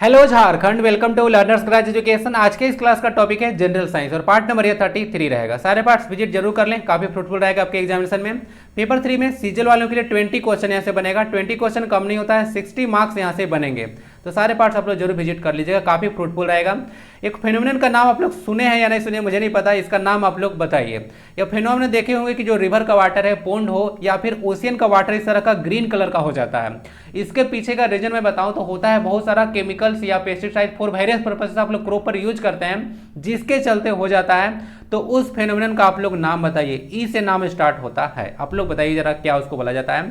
Hello Jharkhand, welcome to learners cries education. आज के इस क्लास का टॉपिक है जनरल साइंस और पार्ट नंबर ये 33 रहेगा। सारे पार्ट्स विजिट जरूर कर लें, काफी फ्रूटफुल रहेगा आपके एग्जामिनेशन में। पेपर 3 में सीजल वालों के लिए 20 क्वेश्चन यहाँ से बनेगा। 20 क्वेश्चन कम नहीं होता है, 60 मार्क्स यहाँ से बनेंगे। तो सारे पार्ट्स आप लोग जरूर विजिट कर लीजिएगा, काफी फ्रूटफुल रहेगा। एक फेनोमेनन का नाम आप लोग सुने हैं या नहीं सुने मुझे नहीं पता, इसका नाम आप लोग बताइए। यह फेनोमेनन देखे होंगे कि जो रिवर का वाटर है, पोंड हो या फिर ओशियन का वाटर इस तरह का ग्रीन कलर का हो जाता है। इसके पीछे का रीजन मैं बताऊं तो होता है बहुत सारा केमिकल्स या पेस्टिसाइड फॉर वेरियस पर्पसेस आप लोग क्रॉप पर यूज करते हैं, जिसके चलते हो जाता है। तो उस फेनोमेनन का आप लोग नाम बताइए। ई से नाम स्टार्ट होता है, आप लोग बताइए जरा क्या उसको बोला जाता है।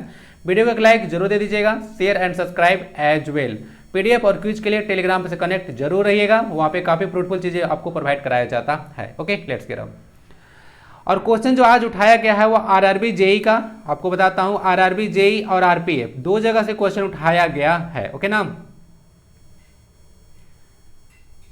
वीडियो को एक लाइक जरूर दे दीजिएगा, share and subscribe as well. PDF और क्विज के लिए टेलीग्राम से कनेक्ट जरूर रहिएगा, वहाँ पे काफ़ी फ्रूटफुल चीज़ें आपको प्रोवाइड कराया जाता है। ओके, लेट्स गेट और क्वेश्चन जो आज उठाया गया है वो आरआरबी जेई का, आपको बताता हूँ। आरआरबी जेई और आरपीएफ दो जगह से क्वेश्चन उठाया गया है। ओके ना,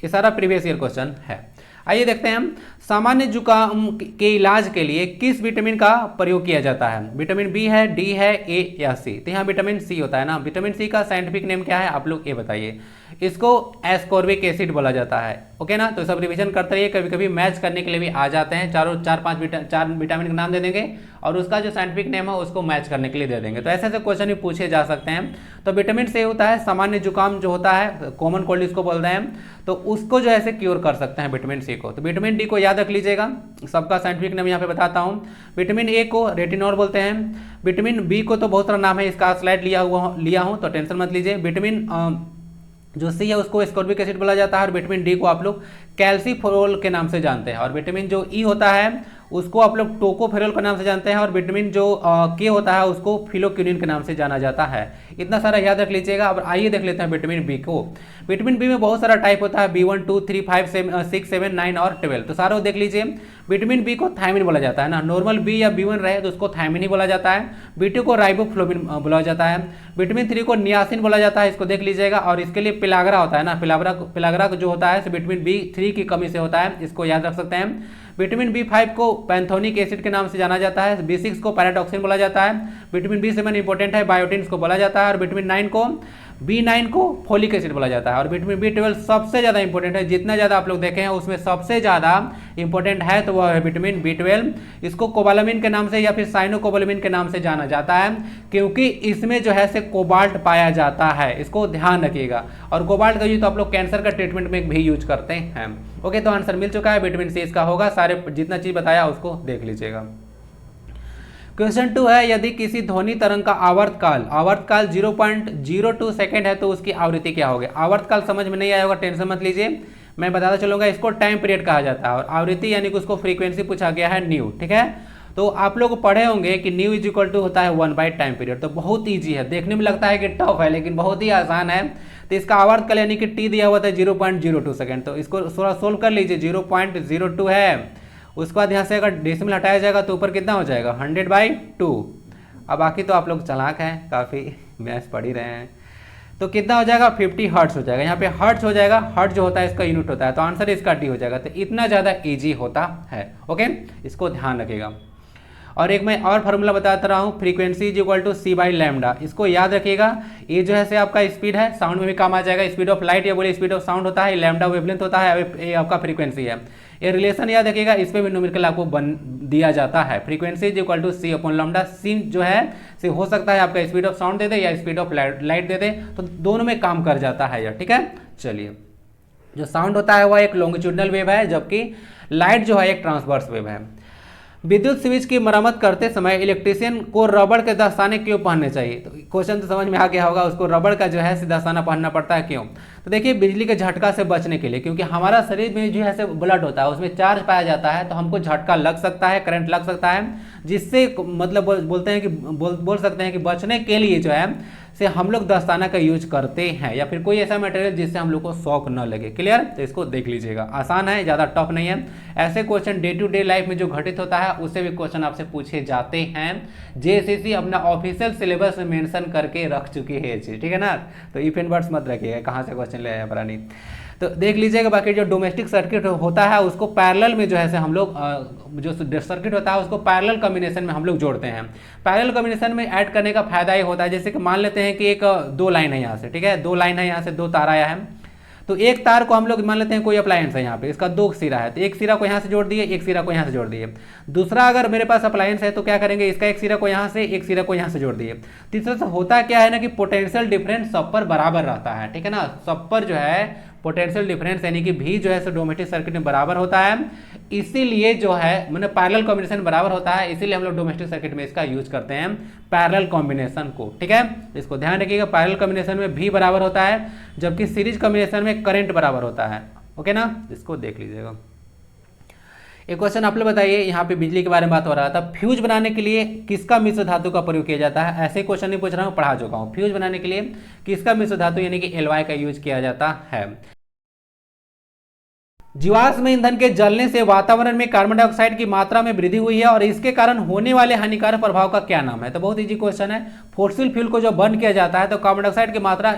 ये सारा प्रीवियस ईयर क्वेश्चन है। आइए देखते हैं हम। सामान्य जुकाम के इलाज के लिए किस विटामिन का प्रयोग किया जाता है? विटामिन बी है, डी है, ए या सी? तो यहाँ विटामिन सी होता है ना। विटामिन सी का साइंटिफिक नेम क्या है आप लोग ये बताइए। इसको एस्कॉर्बिक एसिड बोला जाता है। ओके ना, तो सब रिवीजन करते रहिए, कभी कभी मैच करने के लिए भी आ जाते हैं। चार विटामिन का नाम दे देंगे और उसका जो साइंटिफिक नेम है उसको मैच करने के लिए दे देंगे। तो ऐसे ऐसे क्वेश्चन भी पूछे जा सकते हैं। तो विटामिन सी होता है सामान्य जुकाम जो होता है, कॉमन कोल्ड इसको बोलते हैं, तो उसको जो है क्योर कर सकते हैं विटामिन सी को। तो विटामिन डी को याद रख लीजिएगा, सबका साइंटिफिक नेम यहाँ पे बताता हूँ। विटामिन ए को रेटिनॉल बोलते हैं। विटामिन बी को तो बहुत सारा नाम है, इसका स्लाइड लिया हूँ तो टेंशन मत लीजिए। विटामिन जो सी है उसको एस्कॉर्बिक एसिड बोला जाता है और विटामिन डी को आप लोग कैल्सीफेरोल के नाम से जानते हैं। और विटामिन जो ई होता है उसको आप लोग टोकोफेरोल के नाम से जानते हैं और विटामिन जो के होता है उसको फिलोक्यूनिन के नाम से जाना जाता है। इतना सारा याद रख लीजिएगा। अब आइए देख लेते हैं विटामिन बी को। विटामिन बी में बहुत सारा टाइप होता है, B1, 2, 3, 5, 6, 7, 9 और 12। तो सारा देख लीजिए। विटामिन बी को थायमिन बोला जाता है ना, नॉर्मल बी या B1 रहे तो उसको थायमिन ही बोला जाता है। B2 को राइबोफ्लोविन बोला जाता है। विटामिन 3 को नियासिन बोला जाता है, इसको देख लीजिएगा। और इसके लिए पिलाग्रा होता है ना, पिलाग्रा जो होता है विटामिन B3 की कमी से होता है, इसको याद रख सकते हैं। विटामिन B5 को पैंथोनिक एसिड के नाम से जाना जाता है। B6 को पैराटॉक्सिन बोला जाता है। विटामिन B7 इंपॉर्टेंट है, बायोटिन को बोला जाता है। और विटामिन 9 को B9 को फोलिक एसिड बोला जाता है। और विटामिन B12 सबसे ज़्यादा इंपॉर्टेंट है, जितना ज़्यादा आप लोग देखे हैं उसमें सबसे ज़्यादा इंपॉर्टेंट है तो वह है विटामिन B12। इसको कोबालामिन के नाम से या फिर साइनोकोबालामिन के नाम से जाना जाता है, क्योंकि इसमें जो है से कोबाल्ट पाया जाता है, इसको ध्यान रखिएगा। और कोबाल्ट का यूज तो आप लोग कैंसर का ट्रीटमेंट में भी यूज करते हैं। ओके, तो आंसर मिल चुका है, विटामिन सी इसका होगा। सारे जितना चीज़ बताया उसको देख लीजिएगा। क्वेश्चन 2 है, यदि किसी ध्वनि तरंग का आवर्तकाल 0.02 सेकेंड है तो उसकी आवृत्ति क्या होगी? आवर्तकाल समझ में नहीं आया होगा, टेंशन मत लीजिए, मैं बताता चलूंगा। इसको टाइम पीरियड कहा जाता है और आवृत्ति यानी कि उसको फ्रीक्वेंसी पूछा गया है न्यू। ठीक है, तो आप लोग पढ़े होंगे कि न्यू इज इक्वल टू होता है 1 टाइम पीरियड। तो बहुत ईजी है, देखने में लगता है कि टफ है लेकिन बहुत ही आसान है। तो इसका आवर्तकाल यानी कि टी दिया हुआ था 0.02 सेकेंड, तो इसको थोड़ा सोल्व कर लीजिए। 0.02 है, उसके बाद यहाँ से अगर डेसिमल हटाया जाएगा तो ऊपर कितना हो जाएगा 100/2। अब बाकी तो आप लोग चालाक हैं, काफ़ी मैथ्स पढ़ ही रहे हैं। तो कितना हो जाएगा 50 हर्ट्ज हो जाएगा। यहाँ पे हर्ट्ज हो जाएगा, हर्ट्ज जो होता है इसका यूनिट होता है, तो आंसर इसका डी हो जाएगा। तो इतना ज़्यादा ईजी होता है। ओके, इसको ध्यान रखिएगा। और एक मैं और फार्मूला बताता रहा हूँ, frequency is equal to C/λ, इसको याद रखिएगा। ये जो है से आपका स्पीड है, साउंड में भी काम आ जाएगा। स्पीड ऑफ लाइट या बोले स्पीड ऑफ साउंड होता है, लैम्डा वेवलेंथ होता है, ये आपका फ्रीक्वेंसी है। ये रिलेशन याद रखिएगा, इस पर भी न्यूमेरिकल आपको दिया जाता है। Frequency is equal to C/λ। C जो है से हो सकता है आपका स्पीड ऑफ साउंड दे दे या स्पीड ऑफ लाइट दे दे, तो दोनों में काम कर जाता है यह। ठीक है, चलिए। जो साउंड होता है वह एक लॉन्गिट्यूडनल वेव है, जबकि लाइट जो है एक ट्रांसवर्स वेव है। विद्युत स्विच की मरम्मत करते समय इलेक्ट्रीशियन को रबड़ के दस्ताने क्यों पहनने चाहिए? तो क्वेश्चन तो समझ में आ गया होगा, उसको रबड़ का जो है दस्ताना पहनना पड़ता है क्यों? तो देखिए, बिजली के झटका से बचने के लिए, क्योंकि हमारा शरीर में जो है से ब्लड होता है उसमें चार्ज पाया जाता है, तो हमको झटका लग सकता है, करंट लग सकता है, जिससे मतलब बोलते हैं कि बोल सकते हैं कि बचने के लिए जो है से हम लोग दस्ताना का यूज करते हैं, या फिर कोई ऐसा मटेरियल जिससे हम लोग को शॉक न लगे। क्लियर? तो इसको देख लीजिएगा, आसान है, ज़्यादा टफ नहीं है। ऐसे question day to day life में जो घटित होता है उससे भी क्वेश्चन आपसे पूछे जाते हैं। JSSC अपना ऑफिशियल सिलेबस में मेंशन करके रख चुकी है ये चीज़। ठीक है ना, तो इफ एंड बट्स मत रखिएगा, कहाँ से क्वेश्चन ले आया पता नहीं। तो देख लीजिएगा। बाकी जो डोमेस्टिक सर्किट होता है उसको पैरेलल में जो है से हम लोग जो सर्किट होता है उसको पैरेलल कॉम्बिनेशन में हम लोग जोड़ते हैं। पैरेलल कॉम्बिनेशन में ऐड करने का फायदा ये होता है, जैसे कि मान लेते हैं कि एक 2 लाइन है यहाँ से, ठीक है, 2 लाइन है यहाँ से, 2 तार आया है, तो एक तार को हम लोग मान लेते हैं कोई अप्लायंस है यहाँ पे, इसका 2 सिरा है, तो एक सिरा को यहाँ से जोड़ दिए, एक सिरा को यहाँ से जोड़ दिए। दूसरा अगर मेरे पास अप्लायंस है तो क्या करेंगे, इसका एक सिरा को यहाँ से, एक सिरा को यहाँ से जोड़ दिए। तीसरा से होता क्या है ना कि पोटेंशियल डिफरेंस सब पर बराबर रहता है, ठीक है ना, सब पर जो है पोटेंशियल डिफरेंस यानी कि भी जो है डोमेस्टिक सर्किट में बराबर होता है, इसीलिए जो है मतलब पैरेलल कॉम्बिनेशन बराबर होता है, इसीलिए हम लोग डोमेस्टिक सर्किट में इसका यूज करते हैं पैरेलल कॉम्बिनेशन को, ठीक है। इसको ध्यान रखिएगा, पैरेलल कॉम्बिनेशन में भी बराबर होता है, जबकि सीरीज कॉम्बिनेशन में करंट बराबर होता है, ओके ना, इसको देख लीजिएगा। एक क्वेश्चन आप लोग बताइए, यहाँ पे बिजली के बारे में बात हो रहा था, फ्यूज बनाने के लिए किसका मिश्र धातु का प्रयोग किया जाता है। ऐसे क्वेश्चन नहीं पूछ रहा हूँ, पढ़ा चुका हूँ। फ्यूज बनाने के लिए किसका मिश्र धातु यानी कि एलवाई का यूज किया जाता है। जीवाश्म ईंधन के जलने से वातावरण में कार्बन डाइऑक्साइड की मात्रा में वृद्धि हुई है और इसके कारण होने वाले हानिकारक प्रभाव का क्या नाम है। तो बहुत इजी क्वेश्चन है। फॉसिल फ्यूल को जब बर्न किया जाता है तो कार्बन डाइऑक्साइड की मात्रा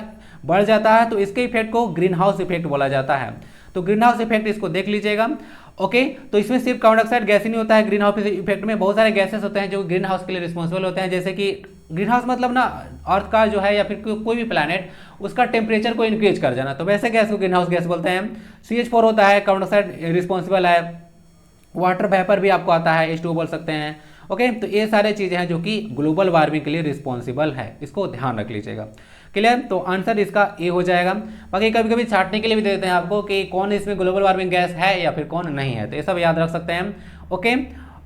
बढ़ जाता है, तो इसके इफेक्ट को ग्रीन हाउस इफेक्ट बोला जाता है। तो ग्रीन हाउस इफेक्ट इसको देख लीजिएगा, ओके। तो इसमें सिर्फ कार्बन डाइऑक्साइड गैस ही नहीं होता है, ग्रीन हाउस इफेक्ट में बहुत सारे गैसेस होते हैं जो ग्रीन हाउस के लिए रिस्पॉन्सिबल होते हैं। जैसे कि ग्रीन हाउस मतलब ना अर्थ का जो है या फिर कोई भी प्लैनेट उसका टेम्परेचर को इंक्रीज कर जाना, तो वैसे गैस को ग्रीन हाउस गैस बोलते हैं। CH4 होता है, कार्बन डाइऑक्साइड रिस्पॉन्सिबल है। वाटर वेपर भी आपको आता है, H2O बोल सकते हैं, ओके। तो ये सारे चीजें हैं जो कि ग्लोबल वार्मिंग के लिए रिस्पॉन्सिबल है, इसको ध्यान रख लीजिएगा, क्लियर। तो आंसर इसका ए हो जाएगा। बाकी कभी कभी छांटने के लिए भी दे देते हैं आपको कि कौन इसमें ग्लोबल वार्मिंग गैस है या फिर कौन नहीं है, तो ये सब याद रख सकते हैं, ओके।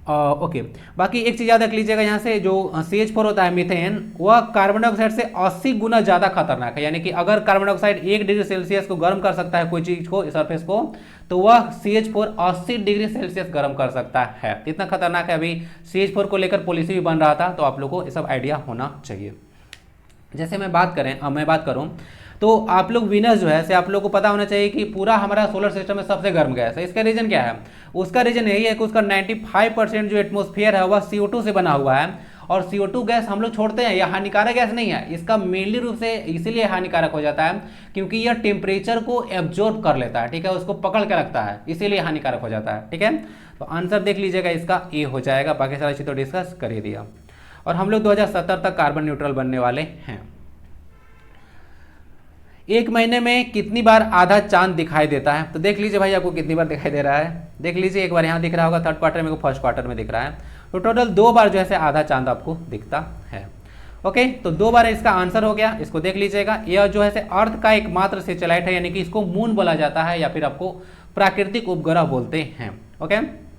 ओके, बाकी एक चीज याद रख लीजिएगा, यहाँ से जो CH4 होता है मीथेन, वह कार्बन डाइऑक्साइड से 80 गुना ज्यादा खतरनाक है। यानी कि अगर कार्बन डाइऑक्साइड 1 डिग्री सेल्सियस को गर्म कर सकता है कोई चीज को, सरफेस को, तो वह CH4 80 डिग्री सेल्सियस गर्म कर सकता है। इतना खतरनाक है। अभी CH4 को लेकर पॉलिसी भी बन रहा था, तो आप लोग को ये सब आइडिया होना चाहिए। जैसे मैं बात करूं तो आप लोग वीनस जो है से आप लोग को पता होना चाहिए कि पूरा हमारा सोलर सिस्टम में सबसे गर्म गैस है। इसका रीजन क्या है? उसका रीजन यही है कि उसका 95% जो एटमॉस्फेयर है वह CO2 से बना हुआ है, और CO2 गैस हम लोग छोड़ते हैं, यह हानिकारक गैस नहीं है। इसका मेनली रूप से इसीलिए हानिकारक हो जाता है क्योंकि यह टेम्परेचर को एब्जॉर्ब कर लेता है, ठीक है, उसको पकड़ के रखता है, इसीलिए हानिकारक हो जाता है, ठीक है। तो आंसर देख लीजिएगा, इसका ए हो जाएगा। बाकी सारी चीज़ तो डिस्कस कर ही दिया। और हम लोग 2070 तक कार्बन न्यूट्रल बनने वाले हैं। एक महीने में कितनी बार आधा चांद दिखाई देता है? तो देख लीजिए भाई, आपको कितनी बार दिखाई दे रहा है, देख लीजिए। एक बार यहाँ दिख रहा होगा थर्ड क्वार्टर में, फर्स्ट क्वार्टर में दिख रहा है, तो टोटल 2 बार जो है आधा चांद आपको दिखता है, ओके। तो 2 बार इसका आंसर हो गया। इसको देख लीजिएगा, यह जो है अर्थ का एकमात्र सैटेलाइट है, यानी कि इसको मून बोला जाता है या फिर आपको प्राकृतिक उपग्रह बोलते हैं, ओके।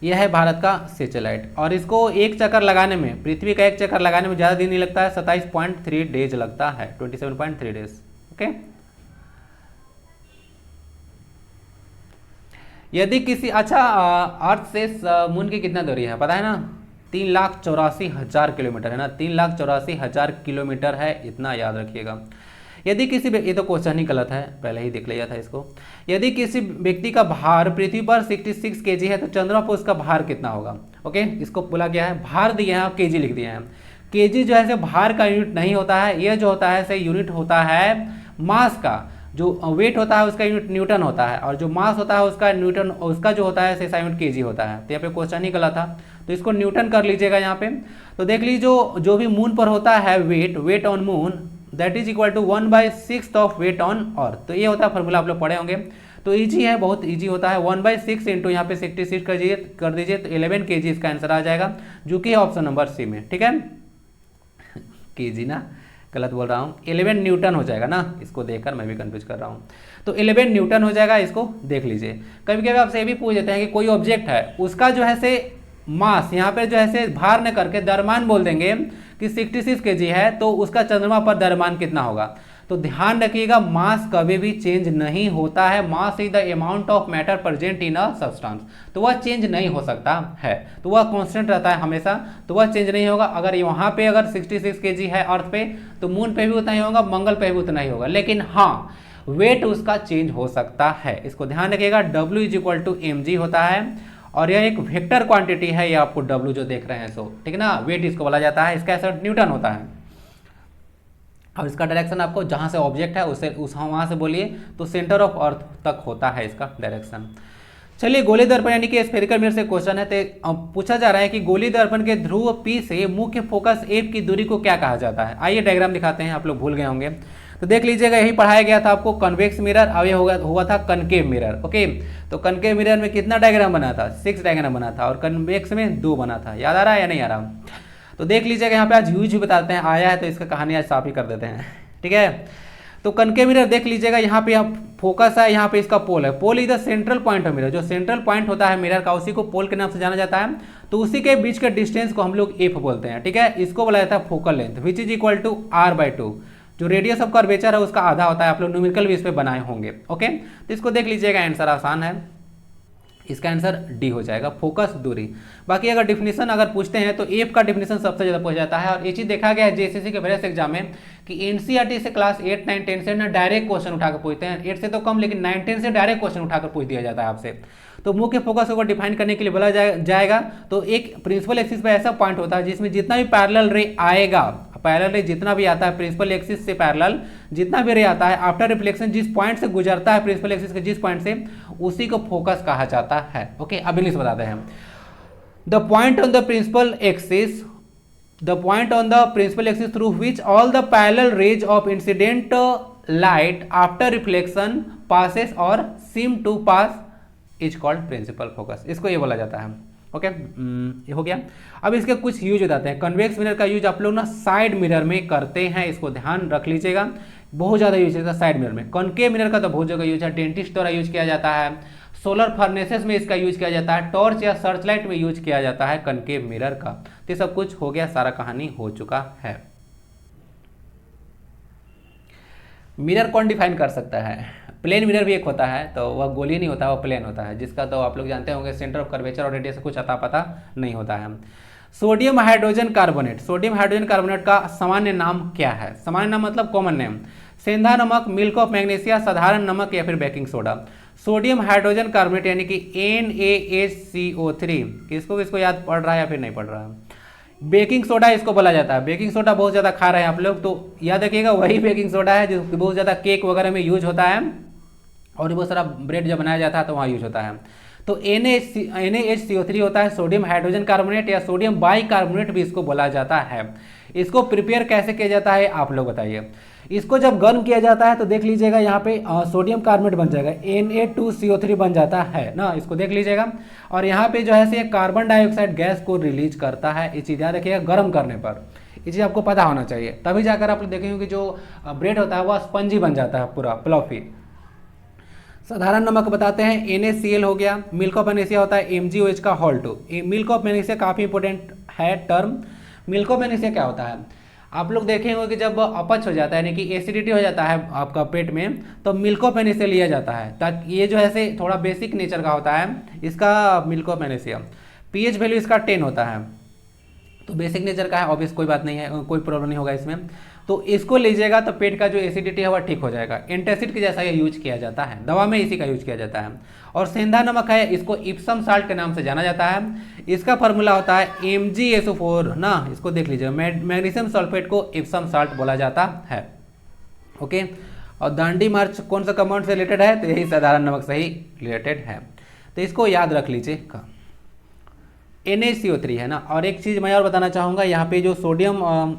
यह है भारत का सैटेलाइट, और इसको एक चक्कर लगाने में, पृथ्वी का एक चक्कर लगाने में ज़्यादा दिन नहीं लगता है, 27.3 डेज लगता है, 27.3 डेज, ओके। यदि किसी अर्थ से मून की कितना दूरी है पता है ना? 3,84,000 किलोमीटर है ना, 3,84,000 किलोमीटर है, इतना याद रखिएगा। यदि किसी, ये तो क्वेश्चन ही गलत है, पहले ही देख लिया था इसको। यदि किसी व्यक्ति का भार पृथ्वी पर 66 kg है तो चंद्रमा पर उसका भार कितना होगा, ओके। इसको बोला गया है, भार दिया है, केजी लिख दिया है। केजी जो है भार का यूनिट नहीं होता है, यह जो होता है यूनिट होता है मास का। जो वेट होता है उसका यूनिट न्यूटन होता है, और जो मास होता है उसका न्यूटन, उसका जो होता है ऐसा यूनिट केजी होता है। तो यहाँ पे क्वेश्चन ही गलत था, तो इसको न्यूटन कर लीजिएगा यहाँ पे। तो देख लीजिए, जो भी मून पर होता है weight on moon that is equal to 1/6 of weight on earth. तो ये होता है फॉर्मूला, आप लोग पढ़े होंगे। तो इजी है, बहुत इजी होता है। 1/6 इंटू यहाँ पे 66 कर दीजिए तो 11 kg इसका आंसर आ जाएगा, जो कि है ऑप्शन नंबर सी में, ठीक है। केजी ना, गलत बोल रहा हूँ, 11 न्यूटन हो जाएगा ना। इसको देखकर मैं भी कंफ्यूज कर रहा हूँ, तो 11 न्यूटन हो जाएगा। इसको देख लीजिए। कभी कभी आपसे ये भी पूछ देते हैं कि कोई ऑब्जेक्ट है, उसका जो है से मास यहाँ पे जो है भार न करके द्रव्यमान बोल देंगे कि 66 kg है, तो उसका चंद्रमा पर द्रव्यमान कितना होगा। तो ध्यान रखिएगा, मास कभी भी चेंज नहीं होता है। Mass is the amount of matter present in a substance, तो वह चेंज नहीं हो सकता है, तो वह कांस्टेंट रहता है हमेशा, तो वह चेंज नहीं होगा। अगर वहाँ पे अगर 66 kg है अर्थ पे, तो मून पे भी उतना ही होगा, मंगल पे भी उतना ही होगा, लेकिन हाँ वेट उसका चेंज हो सकता है। इसको ध्यान रखिएगा। W is equal to mg होता है, और यह एक वेक्टर क्वांटिटी है, ये आपको W जो देख रहे हैं सो, ठीक है ना, वेट इसको बोला जाता है। इसका आंसर न्यूटन होता है, और इसका डायरेक्शन आपको जहां से ऑब्जेक्ट है उससे वहां से बोलिए तो सेंटर ऑफ अर्थ तक होता है इसका डायरेक्शन। चलिए, गोली दर्पण यानी कि स्फेरिकल मिरर से क्वेश्चन है। तो पूछा जा रहा है कि गोली दर्पण के ध्रुव P से मुख्य फोकस F की दूरी को क्या कहा जाता है। आइए डायग्राम दिखाते हैं, आप लोग भूल गए होंगे। तो देख लीजिएगा यही पढ़ाया गया था आपको कन्वेक्स मिरर, अब ये हुआ था कनकेव मिरर। ओके, तो कनकेव मिरर में कितना डायग्राम बना था, 6 डायग्राम बना था, और कन्वेक्स में 2 बना था। याद आ रहा है या नहीं आ रहा? तो देख लीजिएगा यहाँ पे आज यूज भी बताते हैं, आया है तो इसका कहानी आज साफ ही कर देते हैं। ठीक है, तो कनकेव मिरर देख लीजिएगा यहाँ पे फोकस है, यहाँ पे इसका पोल है। Pole is the central point of mirror, जो सेंट्रल पॉइंट होता है मिरर का उसी को पोल के नाम से जाना जाता है। तो उसी के बीच के डिस्टेंस को हम लोग एफ बोलते हैं। ठीक है, इसको बोला जाता है focal length, which is equal to r/2। जो रेडियस ऑफ कर्वेचर है उसका आधा होता है, आप लोग न्यूमेरिकल भी इस पे बनाए होंगे। ओके, तो इसको देख लीजिएगा, आंसर आसान है, इसका आंसर डी हो जाएगा, फोकस दूरी। बाकी अगर डिफिनीशन अगर पूछते हैं तो एफ का डिफिनीशन सबसे ज़्यादा पूछा जाता है, और ये चीज़ देखा गया है जेएसएससी के वेरियस एग्जाम में कि एनसीईआरटी से क्लास 8, 9, 10 से ना डायरेक्ट क्वेश्चन उठाकर पूछते हैं, 8 से तो कम लेकिन 9, 10 से डायरेक्ट क्वेश्चन उठाकर पूछ दिया जाता है आपसे। तो मुख्य फोकस को डिफाइन करने के लिए बोला जाएगा तो एक प्रिंसिपल एक्सिस पे ऐसा पॉइंट होता है जिसमें जितना भी पैरेलल रे आएगा, पैरेलल रे जितना भी आता है प्रिंसिपल एक्सिस से पैरेलल जितना भी रे आता है, आफ्टर रिफ्लेक्शन जिस पॉइंट से गुजरता है प्रिंसिपल एक्सिस के जिस पॉइंट से, उसी को फोकस कहा जाता है। ओके, अब इंग्लिश बताते हैं। The point on the principal axis, the point on the principal axis through which all the parallel rays of incident light after reflection passes or seem to pass is called principal focus। इसको ये बोला जाता है। Okay, ये हो गया। अब इसके कुछ यूज बताते हैं। कन्वेक्स मिरर का यूज आप लोग ना साइड मिरर में करते हैं, इसको ध्यान रख लीजिएगा, बहुत ज़्यादा यूज है साइड मिरर में। कॉनकेव मिरर का तो बहुत जगह यूज है, डेंटिस्ट द्वारा यूज किया जाता है, सोलर फर्नेसेस में इसका यूज किया जाता है, टॉर्च या सर्च लाइट में यूज किया जाता है कनकेव मिरर का। तो सब कुछ हो गया, सारा कहानी हो चुका है। मिरर कौन डिफाइन कर सकता है? प्लेन मिरर भी एक होता है, तो वह गोली नहीं होता, वह प्लेन होता है, जिसका तो आप लोग जानते होंगे सेंटर ऑफ कर्वेचर और रेडियस से कुछ अता पता नहीं होता है। Sodium hydrogen carbonate, sodium hydrogen carbonate का सामान्य नाम क्या है? सामान्य नाम मतलब कॉमन नेम, सेंधा नमक, मिल्क ऑफ मैग्नीशिया, साधारण नमक या फिर baking soda. Sodium hydrogen carbonate यानी कि NaHCO3, किसको याद पड़ रहा है या फिर नहीं पड़ रहा है? बेकिंग सोडा इसको बोला जाता है। बेकिंग सोडा बहुत ज़्यादा खा रहे हैं आप लोग, तो याद रखिएगा वही बेकिंग सोडा है जो बहुत ज़्यादा केक वगैरह में यूज होता है, और बहुत सारा ब्रेड जब बनाया जाता है तो वहाँ यूज होता है। तो NaHCO3 होता है सोडियम हाइड्रोजन कार्बोनेट, या सोडियम बाइकार्बोनेट भी इसको बोला जाता है। इसको प्रिपेयर कैसे किया जाता है आप लोग बताइए? इसको जब गर्म किया जाता है तो देख लीजिएगा यहाँ पे सोडियम कार्बोनेट बन जाएगा, Na2CO3 बन जाता है ना, इसको देख लीजिएगा। और यहाँ पे जो है से कार्बन डाइऑक्साइड गैस को रिलीज करता है, ये चीज़ याद रखिएगा गर्म करने पर, ये चीज़ आपको पता होना चाहिए, तभी जाकर आप लोग देखेंगे कि जो ब्रेड होता है वह स्पंजी बन जाता है, पूरा फ्लफी। साधारण नमक बताते हैं NaCl हो गया, मिल्क ऑफ मैग्नीशिया होता है MgOH का Hol2। मिल्क ऑफ मैग्नीशिया काफ़ी इंपॉर्टेंट है टर्म। मिल्क ऑफ मैग्नीशिया क्या होता है? आप लोग देखे होंगे कि जब अपच हो जाता है यानी कि एसिडिटी हो जाता है आपका पेट में, तो मिल्क ऑफ मैग्नीशिया लिया जाता है, ताकि ये जो है से थोड़ा बेसिक नेचर का होता है इसका milk of magnesia. pH value इसका 10 होता है, तो बेसिक नेचर का है, ऑब्वियस कोई बात नहीं है, कोई प्रॉब्लम नहीं होगा इसमें। तो इसको लीजिएगा तो पेट का जो एसिडिटी है वह ठीक हो जाएगा। एंटासिड के जैसा ये यूज किया जाता है, दवा में इसी का यूज किया जाता है। और सेंधा नमक है, इसको इप्सम साल्ट के नाम से जाना जाता है। इसका फार्मूला होता है MgSO4 ना, इसको देख लीजिए, मैग्नीशियम सल्फेट को इप्सम साल्ट बोला जाता है। ओके, और दांडी मार्च कौन सा कंपाउंड से रिलेटेड है? तो यही साधारण नमक से ही रिलेटेड है, तो इसको याद रख लीजिए। NaCO3 है ना। और एक चीज़ मैं और बताना चाहूँगा, यहाँ पे जो सोडियम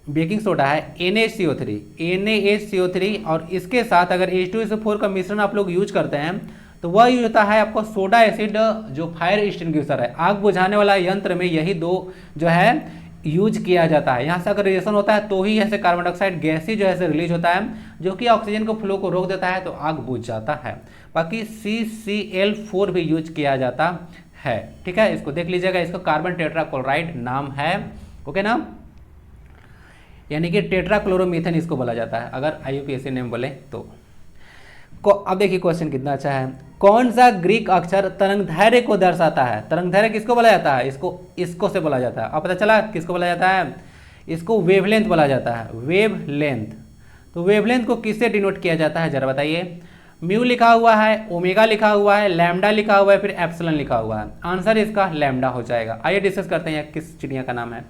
बेकिंग सोडा है NaHCO3 और इसके साथ अगर H2SO4 का मिश्रण आप लोग यूज करते हैं तो वह यूज होता है आपको सोडा एसिड, जो फायर एक्सटिंग्विशर है, आग बुझाने वाला यंत्र में यही दो जो है यूज किया जाता है। यहाँ से अगर रिएक्शन होता है तो ही ऐसे कार्बन डाइऑक्साइड गैस ही जो है रिलीज होता है, जो कि ऑक्सीजन को फ्लो को रोक देता है, तो आग बुझ जाता है। बाकी CCl4 भी यूज किया जाता है। ठीक है, इसको देख लीजिएगा, इसको कार्बन टेट्राक्लोराइड नाम है। ओके ना, यानी कि टेट्राक्लोरोमीथेन इसको बोला जाता है अगर IUPAC नेम बोले तो। अब देखिए क्वेश्चन कितना अच्छा है। कौन सा ग्रीक अक्षर तरंगदैर्घ्य को दर्शाता है? तरंगदैर्घ्य किसको बोला जाता है? इसको से बोला जाता है। अब पता चला किसको बोला जाता है? इसको वेवलेंथ बोला जाता है, वेवलेंथ। तो वेवलेंथ को किससे डिनोट किया जाता है जरा बताइए? म्यू लिखा हुआ है, ओमेगा लिखा हुआ है, लैम्डा लिखा हुआ है, फिर एप्सिलॉन लिखा हुआ है। आंसर इसका लैम्डा हो जाएगा। आइए डिस्कस करते हैं किस चिड़िया का नाम है।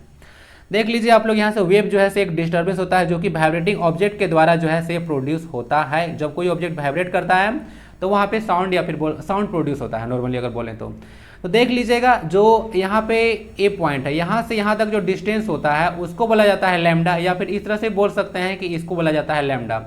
देख लीजिए आप लोग, यहाँ से वेव जो है से एक डिस्टर्बेंस होता है जो कि वाइब्रेटिंग ऑब्जेक्ट के द्वारा जो है से प्रोड्यूस होता है। जब कोई ऑब्जेक्ट वाइब्रेट करता है तो वहाँ पे साउंड या फिर साउंड प्रोड्यूस होता है नॉर्मली अगर बोलें तो। तो देख लीजिएगा जो यहाँ पे ए पॉइंट है, यहाँ से यहाँ तक जो डिस्टेंस होता है उसको बोला जाता है लैम्डा, या फिर इस तरह से बोल सकते हैं कि इसको बोला जाता है लैम्डा।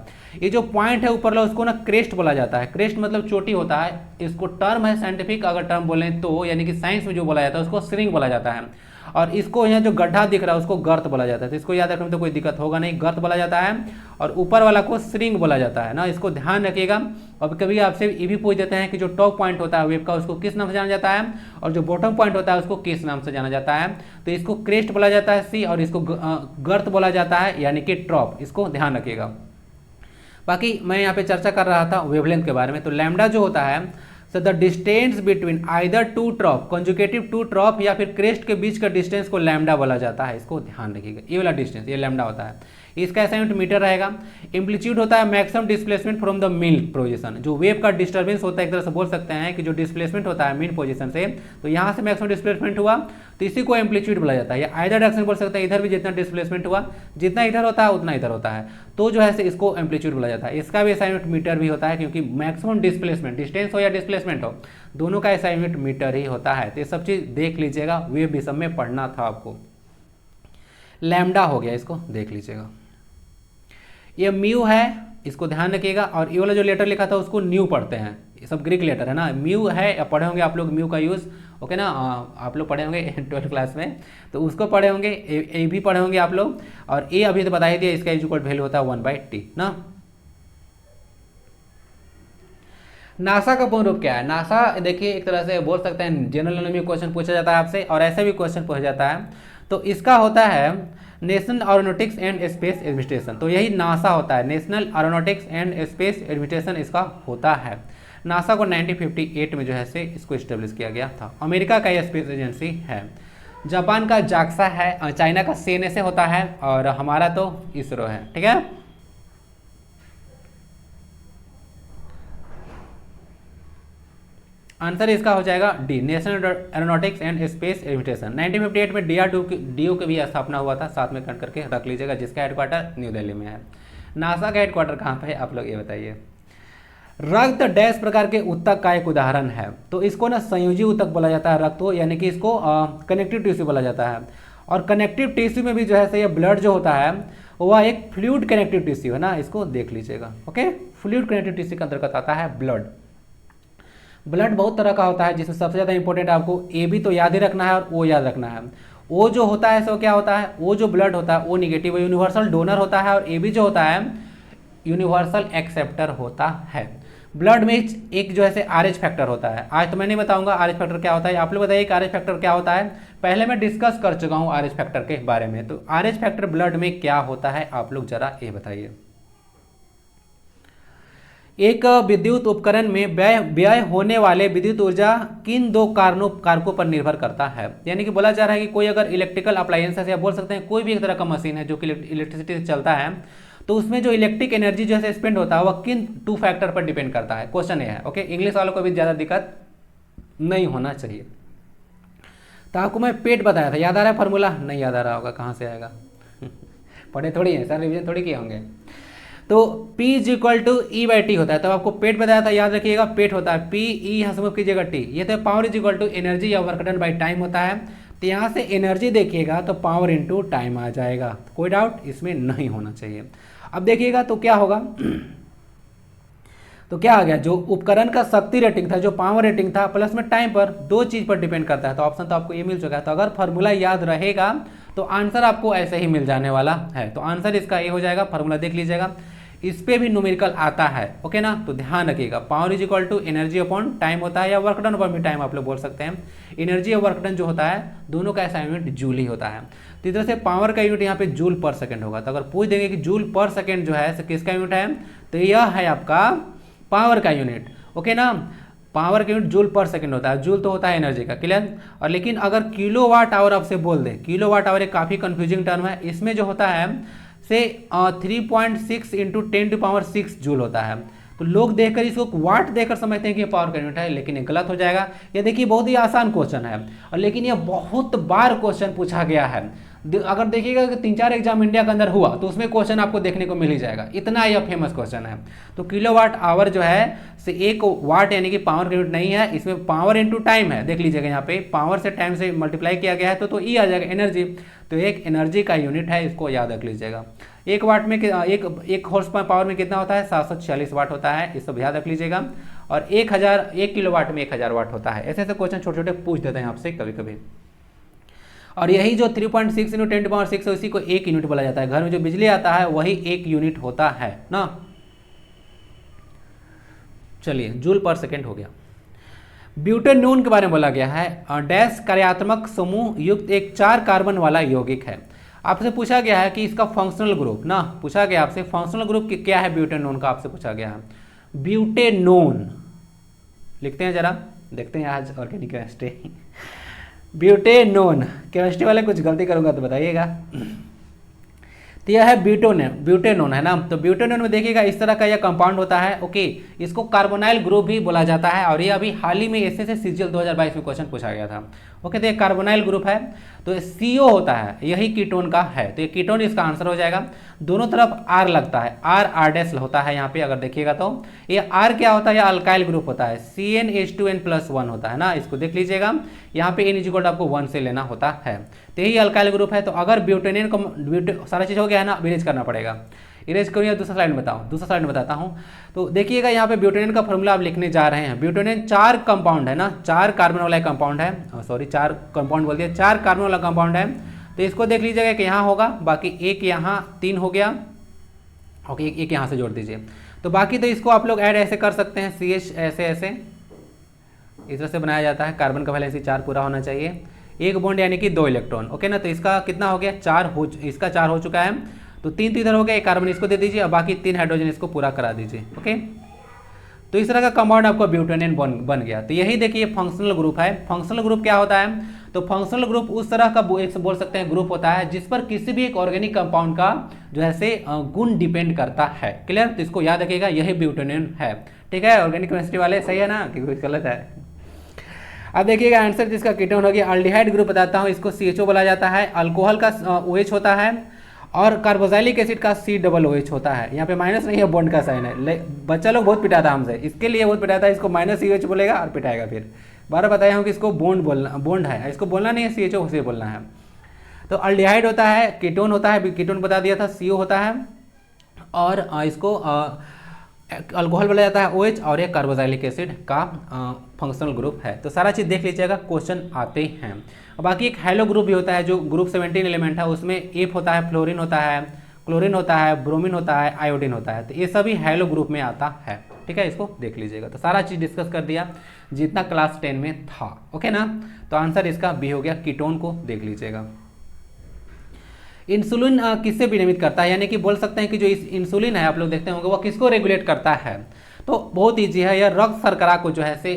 ये जो पॉइंट है ऊपर ला उसको ना क्रेस्ट बोला जाता है। क्रेस्ट मतलब चोटी होता है, इसको टर्म है साइंटिफिक अगर टर्म बोलें तो, यानी कि साइंस में जो बोला जाता है उसको श्रिंग बोला जाता है। और इसको यहाँ जो गड्ढा दिख रहा है उसको गर्त बोला जाता है। तो इसको याद रखने में तो कोई दिक्कत होगा नहीं, गर्त बोला जाता है। और ऊपर वाला को श्रिंग बोला जाता है ना, इसको ध्यान रखिएगा। और कभी आपसे ये भी पूछ देते हैं कि जो टॉप पॉइंट होता है वेव का उसको किस नाम से जाना जाता है, और जो बॉटम पॉइंट होता है उसको किस नाम से जाना जाता है। तो इसको क्रेस्ट बोला जाता है सी, और इसको गर्त बोला जाता है यानी कि ट्रॉप, इसको ध्यान रखिएगा। बाकी मैं यहाँ पे चर्चा कर रहा था वेवलेंथ के बारे में। तो लैम्डा जो होता है so the distance between either two trough, conjugative to trough या फिर क्रेस्ट के बीच का डिस्टेंस को लैम्डा बोला जाता है। इसको ध्यान रखिएगा, ये वाला डिस्टेंस ये लैम्डा होता है। इसका असाइनमेंट मीटर रहेगा। एम्पलीट्यूड होता है maximum displacement from the mean position, जो वेव का डिस्टर्बेंस होता है, एक तरह से बोल सकते हैं कि जो डिस्प्लेसमेंट होता है मीन पोजीशन से, तो यहाँ से मैक्सिमम डिस्प्लेसमेंट हुआ तो इसी को एम्पलीट्यूड बोला जाता है। या आइदर डायरेक्शन बोल सकते हैं, इधर भी जितना डिस्प्लेसमेंट हुआ, जितना इधर होता है उतना इधर होता है, तो जो है इसको एम्पलीट्यूड बोला जाता है। इसका भी असाइनमेंट मीटर भी होता है, क्योंकि मैक्सिमम डिस्प्लेसमेंट, डिस्टेंस हो या डिस्प्लेसमेंट हो, दोनों का असाइनमेंट मीटर ही होता है। तो ये सब चीज़ देख लीजिएगा, वेव भी सब में पढ़ना था आपको। लैम्डा हो गया, इसको देख लीजिएगा। ये म्यू है, इसको ध्यान रखिएगा। और ये वाला जो लेटर लिखा था उसको न्यू पढ़ते हैं, ये सब ग्रीक लेटर है ना। म्यू है, या पढ़े होंगे आप लोग म्यू का यूज़, ओके ना, आप लोग पढ़े होंगे 12th क्लास में, तो उसको पढ़े होंगे। ए भी पढ़े होंगे आप लोग। और ए अभी तो बता ही दिया, इसका इक्वल वैल्यू होता है 1/t ना। नासा का पूर्ण रूप क्या है? नासा देखिए एक तरह से बोल सकते हैं जनरल नॉलेज में क्वेश्चन पूछा जाता है आपसे, और ऐसे भी क्वेश्चन पूछा जाता है। तो इसका होता है national aeronautics and space administration. तो यही नासा होता है, national aeronautics and space administration इसका होता है। नासा को 1958 में जो है से इसको इस्टेब्लिश किया गया था। अमेरिका का यह स्पेस एजेंसी है। जापान का जाक्सा है, चाइना का सीएनएसए होता है, और हमारा तो इसरो है। ठीक है, आंसर इसका हो जाएगा D, national aeronautics and space administration. 1958 में डीआरडीओ की भी स्थापना हुआ था, साथ में कट करके रख लीजिएगा, जिसका हेडक्वार्टर न्यू दिल्ली में है। नासा का हेडक्वार्टर कहाँ पे है आप लोग ये बताइए। रक्त डैश प्रकार के ऊतक का एक उदाहरण है। तो इसको ना संयोजी ऊतक बोला जाता है, रक्त यानी कि इसको कनेक्टिव टिश्यू बोला जाता है। और कनेक्टिव टिश्यू में भी जो है ये ब्लड जो होता है वह एक फ्लूइड कनेक्टिव टिश्यू है ना, इसको देख लीजिएगा। ओके, फ्लूइड कनेक्टिव टिश्यू के अंतर्गत आता है ब्लड। ब्लड बहुत तरह का होता है, जिसमें सबसे ज़्यादा इंपॉर्टेंट आपको ए भी तो याद ही रखना है और ओ याद रखना है। ओ जो होता है सो क्या होता है, ओ जो ब्लड होता है वो निगेटिव यूनिवर्सल डोनर होता है, और ए भी जो होता है यूनिवर्सल एक्सेप्टर होता है। ब्लड में एक जो है RH फैक्टर होता है। आज तो मैं नहीं बताऊंगा RH फैक्टर क्या होता है, आप लोग बताइए कि RH फैक्टर क्या होता है। पहले मैं डिस्कस कर चुका हूँ RH फैक्टर के बारे में। तो RH फैक्टर ब्लड में क्या होता है आप लोग जरा ये बताइए। एक विद्युत उपकरण में व्यय होने वाले विद्युत ऊर्जा किन दो कारकों पर निर्भर करता है। यानी कि बोला जा रहा है कि कोई अगर इलेक्ट्रिकल अप्लायंसेस या बोल सकते हैं कोई भी एक तरह का मशीन है जो कि इलेक्ट्रिसिटी से चलता है, तो उसमें जो इलेक्ट्रिक एनर्जी जो है स्पेंड होता है वह किन 2 फैक्टर पर डिपेंड करता है। क्वेश्चन ये है। ओके, इंग्लिश वालों को भी ज़्यादा दिक्कत नहीं होना चाहिए। तो आपको मैं पेट बताया था, याद आ रहा है फॉर्मूला? नहीं याद आ रहा होगा, कहाँ से आएगा पढ़े थोड़ी है सर, रिविजन थोड़ी किए होंगे। तो P = E/T होता है। तो आपको पेट बताया था, याद रखिएगा पेट होता है P, E यहाँ से कीजिएगा T। ये तो पावर = एनर्जी या वर्क डन बाय टाइम होता है। तो यहाँ से एनर्जी देखिएगा तो पावर इनटू टाइम आ जाएगा, कोई डाउट इसमें नहीं होना चाहिए। अब देखिएगा तो क्या होगा तो क्या आ गया, जो उपकरण का शक्ति रेटिंग था, जो पावर रेटिंग था, प्लस में टाइम पर, 2 चीज पर डिपेंड करता है। तो ऑप्शन तो आपको ये मिल चुका है। तो अगर फॉर्मूला याद रहेगा तो आंसर आपको ऐसे ही मिल जाने वाला है। तो आंसर इसका ये हो जाएगा, फॉर्मूला देख लीजिएगा, इस पे भी न्यूमेरिकल आता है। ओके ना, तो ध्यान रखिएगा। पावर = एनर्जी अपॉन टाइम होता है, या वर्क डन अपॉन टाइम आप लोग बोल सकते हैं। एनर्जी और वर्क डन जो होता है दोनों का असाइनमेंट जूल ही होता है। तो इस तरह से पावर का यूनिट यहाँ पे जूल पर सेकंड होगा। तो अगर पूछ देंगे कि जूल पर सेकंड जो है किसका यूनिट है, तो यह है आपका पावर का यूनिट। ओके ना, पावर का यूनिट जूल पर सेकंड होता है। जूल तो होता है एनर्जी का, क्लियर। और लेकिन अगर किलोवाट आवर आपसे बोल दे, किलोवाट आवर एक काफ़ी कंफ्यूजिंग टर्म है। इसमें जो होता है से 3.6 × 10⁶ जूल होता है। तो लोग देखकर इसको वाट देखकर समझते हैं कि ये पावर का यूनिट है, लेकिन ये गलत हो जाएगा। ये देखिए बहुत ही आसान क्वेश्चन है, और लेकिन ये बहुत बार क्वेश्चन पूछा गया है। अगर देखिएगा कि 3-4 एग्जाम इंडिया के अंदर हुआ तो उसमें क्वेश्चन आपको देखने को मिल ही जाएगा, इतना यह फेमस क्वेश्चन है। तो किलोवाट आवर जो है से 1 वाट यानी कि पावर यूनिट नहीं है, इसमें पावर इनटू टाइम है। देख लीजिएगा यहाँ पे पावर से टाइम से मल्टीप्लाई किया गया है तो ई आ जाएगा एनर्जी। तो एक एनर्जी का यूनिट है, इसको याद रख लीजिएगा। 1 वाट में एक हॉर्स पावर में कितना होता है, 746 वाट होता है, इस सब याद रख लीजिएगा। और 1 किलोवाट में 1000 वाट होता है। ऐसे ऐसे क्वेश्चन छोटे छोटे पूछ देते हैं आपसे कभी कभी। और यही जो 3.6 × 10⁻6 है उसी को 1 यूनिट बोला जाता है। घर में जो बिजली आता है वही 1 यूनिट होता है ना। चलिए जूल पर सेकेंड हो गया। ब्यूटेनोन के बारे में बोला गया है, डैश कार्यात्मक समूह युक्त एक 4 कार्बन वाला यौगिक है। आपसे पूछा गया है कि इसका फंक्शनल ग्रुप ना, पूछा गया आपसे फंक्शनल ग्रुप क्या है ब्यूटेनोन का, आपसे पूछा गया है। ब्यूटेनोन लिखते हैं जरा, देखते हैं आज ऑर्गेनिक केमिस्ट्री। ब्यूटेनोन, केमिस्ट्री वाले कुछ गलती करूंगा तो बताइएगा। तो यह है ब्यूटेनोन है ना। तो ब्यूटेनोन में देखिएगा इस तरह का यह कंपाउंड होता है। ओके, इसको कार्बोनाइल ग्रुप भी बोला जाता है और ये अभी हाल ही में एसएससी सीजीएल 2022 में क्वेश्चन पूछा गया था। ओके, तो ये कार्बोनाइल ग्रुप है, तो CO होता है, यही कीटोन का है। तो ये कीटोन इसका आंसर हो जाएगा। दोनों तरफ R लगता है, R होता है यहाँ पे अगर देखिएगा तो। ये R क्या होता है, यह अल्काइल ग्रुप होता है, CnH2n+1 होता है ना, इसको देख लीजिएगा। यहाँ पे N आपको 1 से लेना होता है, तो यही अल्काइल ग्रुप है। तो अगर ब्यूटेनियन को सारा चीज़ हो गया है ना, इरेज करना पड़ेगा। इरेज करूँ या दूसरा स्लाइड में बताता हूँ। तो देखिएगा यहाँ पे ब्यूटेनियन का फॉर्मूला आप लिखने जा रहे हैं। ब्यूटेनियन 4 कंपाउंड है ना, 4 कार्बन वाला कंपाउंड है, सॉरी 4 कंपाउंड बोल दिया, 4 कार्बन वाला कंपाउंड है। तो इसको देख लीजिएगा कि यहाँ होगा, बाकी एक यहाँ 3 हो गया। ओके, एक यहाँ से जोड़ दीजिए। तो बाकी तो इसको आप लोग ऐड ऐसे कर सकते हैं, CH ऐसे इस तरह से बनाया जाता है। कार्बन का वैलेंसी 4 पूरा होना चाहिए, 1 बॉन्ड यानी कि 2 इलेक्ट्रॉन। ओके ना, तो इसका कितना हो गया, 4 इसका 4 हो चुका है। तो 3 तो इधर हो गया, 1 कार्बन इसको दे दीजिए और बाकी 3 हाइड्रोजन इसको पूरा करा दीजिए। ओके, तो इस तरह का कंपाउंड आपको ब्यूटेनियन बन गया। तो यही देखिए फंक्शनल ग्रुप है। फंक्शनल ग्रुप क्या होता है, तो फंक्शनल ग्रुप उस तरह का बोल सकते हैं ग्रुप होता है जिस पर किसी भी एक ऑर्गेनिक कंपाउंड का जो है से गुण डिपेंड करता है। क्लियर, तो इसको याद रखिएगा, यही ब्यूटेनियन है। ठीक है, ऑर्गेनिक केमिस्ट्री वाले सही है ना कि कुछ गलत है। अब देखिएगा आंसर जिसका कीटोन हो गया, अल्डिहाइड ग्रुप बताता हूँ, इसको CHO बोला जाता है। अल्कोहल का OH होता है और कार्बोक्सिलिक एसिड का COOH होता है। यहाँ पे माइनस नहीं है, बॉन्ड का साइन है। बच्चा लोग बहुत पिटाता हमसे, इसके लिए बहुत पिटाता है, इसको -CH बोलेगा और पिटाएगा। फिर बारह बताया हूँ कि इसको बॉन्ड है, इसको बोलना नहीं है, CHO से बोलना है। तो अल्डिहाइड होता है, कीटोन होता है, कीटोन बता दिया था, CO होता है। और इसको अल्कोहल बोला जाता है OH, और एक कार्बोक्सिलिक एसिड का फंक्शनल ग्रुप है। तो सारा चीज़ देख लीजिएगा, क्वेश्चन आते हैं। बाकी एक हैलो ग्रुप भी होता है जो ग्रुप 17 एलिमेंट है, उसमें F होता है, फ्लोरीन होता है, क्लोरीन होता है, ब्रोमीन होता है, आयोडीन होता है। तो ये सभी हैलो ग्रुप में आता है। ठीक है, इसको देख लीजिएगा। तो सारा चीज़ डिस्कस कर दिया जितना क्लास 10 में था। ओके ना, तो आंसर इसका बी हो गया, कीटोन को देख लीजिएगा। इंसुलिन किससे विनियमित करता है, यानी कि बोल सकते हैं कि जो इस इंसुलिन है आप लोग देखते होंगे वो किसको रेगुलेट करता है। तो बहुत ईजी है, यह रक्त शर्करा को जो है से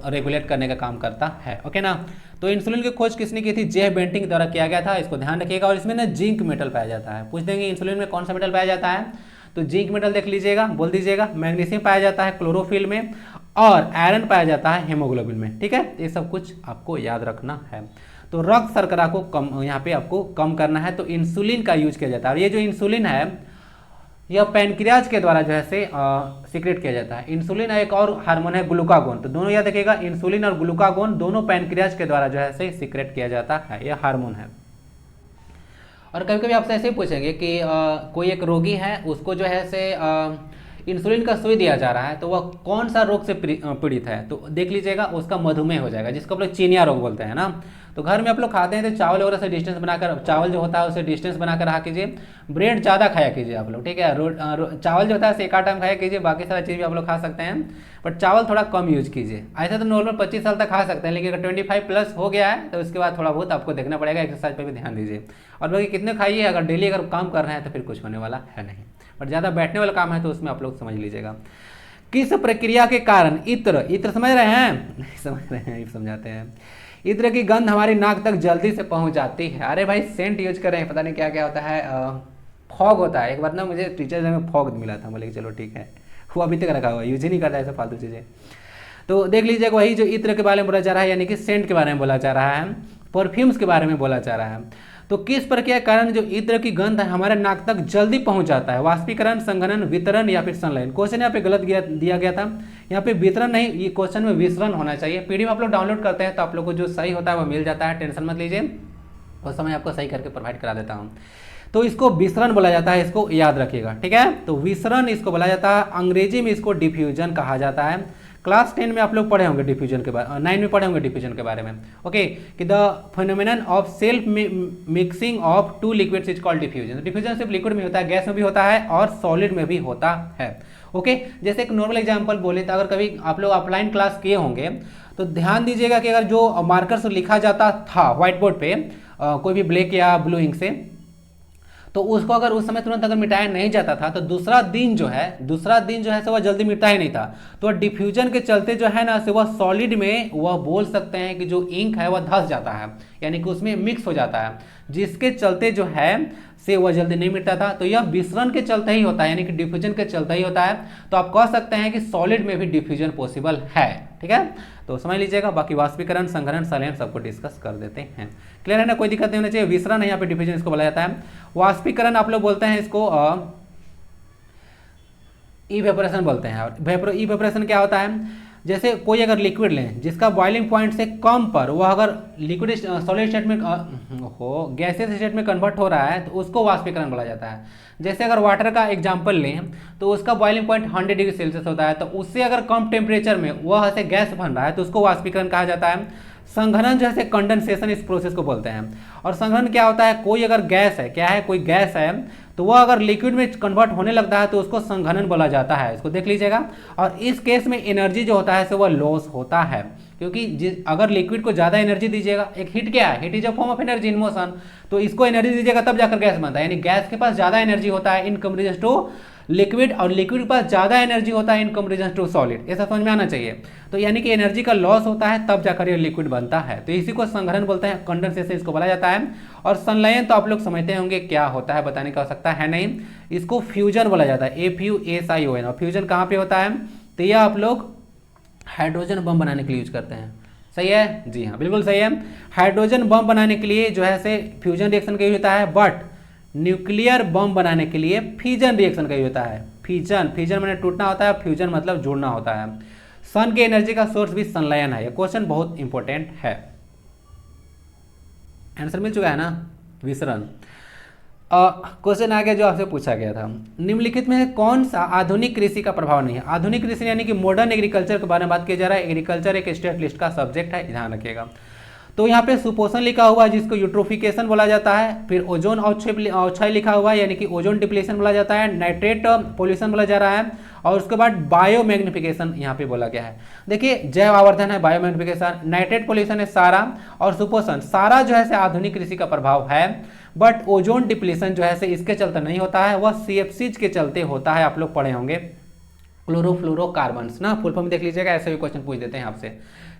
रेगुलेट करने का काम करता है। ओके ना, तो इंसुलिन की खोज किसने की थी, जे बेंटिंग द्वारा किया गया था, इसको ध्यान रखिएगा। और इसमें ना जिंक मेटल पाया जाता है, पूछ देंगे इंसुलिन में कौन सा मेटल पाया जाता है, तो जिंक मेटल देख लीजिएगा, बोल दीजिएगा। मैग्नीशियम पाया जाता है क्लोरोफिल में, और आयरन पाया जाता है हेमोग्लोबिन में। ठीक है, ये सब कुछ आपको याद रखना है। तो रक्त शर्करा को कम यहाँ पे आपको कम करना है, तो इंसुलिन का यूज किया जाता है। और ये जो इंसुलिन है यह पैनक्रियाज के द्वारा जो है से सीक्रेट किया जाता है। इंसुलिन एक और हार्मोन है ग्लूकागोन, तो दोनों याद रखिएगा, इंसुलिन और ग्लूकागोन दोनों पैनक्रियाज के द्वारा जो है से सीक्रेट किया जाता है, यह हार्मोन है। और कभी कभी आपसे ऐसे ही पूछेंगे कि कोई एक रोगी है, उसको जो है से इंसुलिन का सुई दिया जा रहा है, तो वह कौन सा रोग से पीड़ित है, तो देख लीजिएगा उसका मधुमेह हो जाएगा, जिसको आप लोग चीनिया रोग बोलते हैं ना। तो घर में आप लोग खाते हैं तो चावल वगैरह से डिस्टेंस बनाकर, चावल जो होता है उसे डिस्टेंस बनाकर रखा कीजिए। ब्रेड ज़्यादा खाया कीजिए आप लोग, ठीक है। चावल जो होता है एक आध टाइम खाया कीजिए, बाकी सारा चीज़ भी आप लोग खा सकते हैं, बट चावल थोड़ा कम यूज कीजिए। ऐसा तो नॉर्मल 25 साल तक खा सकते हैं, लेकिन अगर 25+ हो गया है तो उसके बाद थोड़ा बहुत आपको देखना पड़ेगा, एक्सरसाइज पर भी ध्यान दीजिए। और बाकी कितने खाइए, अगर डेली अगर काम कर रहे हैं तो फिर कुछ होने वाला है नहीं, बट ज़्यादा बैठने वाला काम है तो उसमें आप लोग समझ लीजिएगा। किस प्रक्रिया के कारण इत्र समझ रहे हैं, नहीं समझ रहे हैं, समझाते हैं। इत्र की गंध हमारी नाक तक जल्दी से पहुंच जाती है। अरे भाई सेंट यूज कर रहे हैं, पता नहीं क्या क्या होता है, फॉग होता है। एक बार ना मुझे टीचर में फॉग मिला था, बोले चलो ठीक है, वो अभी तक रखा हुआ, यूज ही नहीं करता ऐसे फालतू चीज़ें। तो देख लीजिएगा, वही जो इत्र के बारे में बोला जा रहा है, यानी कि सेंट के बारे में बोला जा रहा है, परफ्यूम्स के बारे में बोला जा रहा है। तो किस प्रक्रिया के कारण जो इत्र की गंध है हमारे नाक तक जल्दी पहुंच जाता है? वाष्पीकरण, संघनन, वितरण या फिर संलयन? क्वेश्चन यहाँ पे गलत दिया गया था, यहाँ पे वितरण नहीं, ये क्वेश्चन में विसरण होना चाहिए। पीडीएफ आप लोग डाउनलोड करते हैं तो आप लोग को जो सही होता है वो मिल जाता है, टेंशन मत लीजिए, उस समय आपको सही करके प्रोवाइड करा देता हूँ। तो इसको विसरण बोला जाता है, इसको याद रखिएगा, ठीक है। तो विसरण इसको बोला जाता है, अंग्रेजी में इसको डिफ्यूजन कहा जाता है। क्लास 10 में आप लोग पढ़े होंगे डिफ्यूजन के बारे, 9 में पढ़े होंगे डिफ्यूजन के बारे में, ओके, कि the phenomenon of self mixing of two liquids is called diffusion. Diffusion सिर्फ लिक्विड में होता है, गैस में भी होता है और सॉलिड में भी होता है, ओके। जैसे एक नॉर्मल एग्जांपल बोले तो अगर कभी आप लोग ऑफलाइन क्लास किए होंगे तो ध्यान दीजिएगा कि अगर जो मार्कर से लिखा जाता था व्हाइट बोर्ड पे कोई भी ब्लैक या ब्लू इंक से, तो उसको अगर उस समय तुरंत अगर मिटाया नहीं जाता था तो दूसरा दिन जो है से वह जल्दी मिटता ही नहीं था। तो डिफ्यूजन के चलते जो है ना से वह सॉलिड में वह बोल सकते हैं कि जो इंक है वह धंस जाता है, यानी कि उसमें मिक्स हो जाता है, जिसके चलते जो है से वह जल्दी नहीं मिटता था। तो यह विसरण के चलते ही होता है, यानी कि डिफ्यूजन के चलते ही होता है। तो आप कह सकते हैं कि सॉलिड में भी डिफ्यूजन पॉसिबल है, ठीक है। तो समझ लीजिएगा, बाकी वाष्पीकरण, संघनन, संलयन सबको डिस्कस कर देते हैं। क्लियर है ना, कोई दिक्कत नहीं होनी चाहिए। विसरण है, यहाँ पे डिफ्यूजन इसको बोला जाता है। वाष्पीकरण आप लोग बोलते हैं इसको इवेपोरेशन बोलते हैं। और इवेपोरेशन क्या होता है, जैसे कोई अगर लिक्विड लें जिसका बॉइलिंग पॉइंट से कम पर वह अगर लिक्विड सॉलिड स्टेट में गैसियस स्टेट में कन्वर्ट हो रहा है तो उसको वाष्पीकरण बोला जाता है। जैसे अगर वाटर का एग्जांपल लें तो उसका बॉइलिंग पॉइंट 100 डिग्री सेल्सियस होता है, तो उससे अगर कम टेम्परेचर में वह ऐसे गैस बन रहा है तो उसको वाष्पीकरण कहा जाता है। संघनन जैसे कंडेंसेशन इस प्रोसेस को बोलते हैं। और संघनन क्या होता है, कोई अगर गैस है, क्या है, कोई गैस है तो वह अगर लिक्विड में कन्वर्ट होने लगता है तो उसको संघनन बोला जाता है, इसको देख लीजिएगा। और इस केस में एनर्जी जो होता है सो वह लॉस होता है, क्योंकि अगर लिक्विड को ज़्यादा एनर्जी दीजिएगा, एक हीट क्या है, heat is a form of energy in motion, तो इसको एनर्जी दीजिएगा तब जाकर गैस बनता है, यानी गैस के पास ज़्यादा एनर्जी होता है इन कंपेरिजन टू लिक्विड, और लिक्विड के पास ज़्यादा एनर्जी होता है इन कंपेरिजन टू सॉलिड। ऐसा समझ में आना चाहिए। तो यानी कि एनर्जी का लॉस होता है तब जाकर ये लिक्विड बनता है, तो इसी को संघनन बोलते हैं, कंडेंसेशन इसको बोला जाता है। और संलयन तो आप लोग समझते होंगे क्या होता है, बताने की आवश्यकता है नहीं, इसको फ्यूजन बोला जाता है, FUSION। और फ्यूजन कहाँ पे होता है, तो यह आप लोग हाइड्रोजन बम बनाने के लिए यूज करते हैं, सही है, जी हाँ बिल्कुल सही है। हाइड्रोजन बम बनाने के लिए जो है से फ्यूजन रिएक्शन का यूज होता है, बट न्यूक्लियर बम बनाने के लिए फिजन रिएक्शन का यूज होता है। फिजन मैंने टूटना होता है, फ्यूजन मतलब जुड़ना होता है। सन के एनर्जी का सोर्स भी संलयन है। ये क्वेश्चन बहुत इंपॉर्टेंट है। आंसर मिल चुका है ना, विसरण। क्वेश्चन आ गया जो आपसे पूछा गया था, निम्नलिखित में से कौन सा आधुनिक कृषि का प्रभाव नहीं है? आधुनिक कृषि यानी कि मॉडर्न एग्रीकल्चर के बारे में बात किया जा रहा है। एग्रीकल्चर एक स्टेट लिस्ट का सब्जेक्ट है, ध्यान रखिएगा। तो यहाँ पे सुपोषण लिखा हुआ है जिसको यूट्रोफिकेशन बोला जाता है। फिर ओजोन अवक्षय लिखा हुआ है यानी कि ओजोन डिप्लीशन बोला जाता है। नाइट्रेट पोल्यूशन बोला जा रहा है। और उसके बाद बायो मैग्निफिकेशन यहाँ पे बोला गया है। देखिए जैव आवर्धन है, बायो मैग्निफिकेशन, नाइट्रेट पोल्यूशन है सारा, और सुपोषण सारा जो है से आधुनिक कृषि का प्रभाव है। बट ओजोन डिप्लीशन जो है से इसके चलते नहीं होता है, वह CFCs के चलते होता है। आप लोग पढ़े होंगे क्लोरोफ्लोरोकार्बन्स ना, फुल फॉर्म देख लीजिएगा, ऐसे भी क्वेश्चन पूछ देते हैं आपसे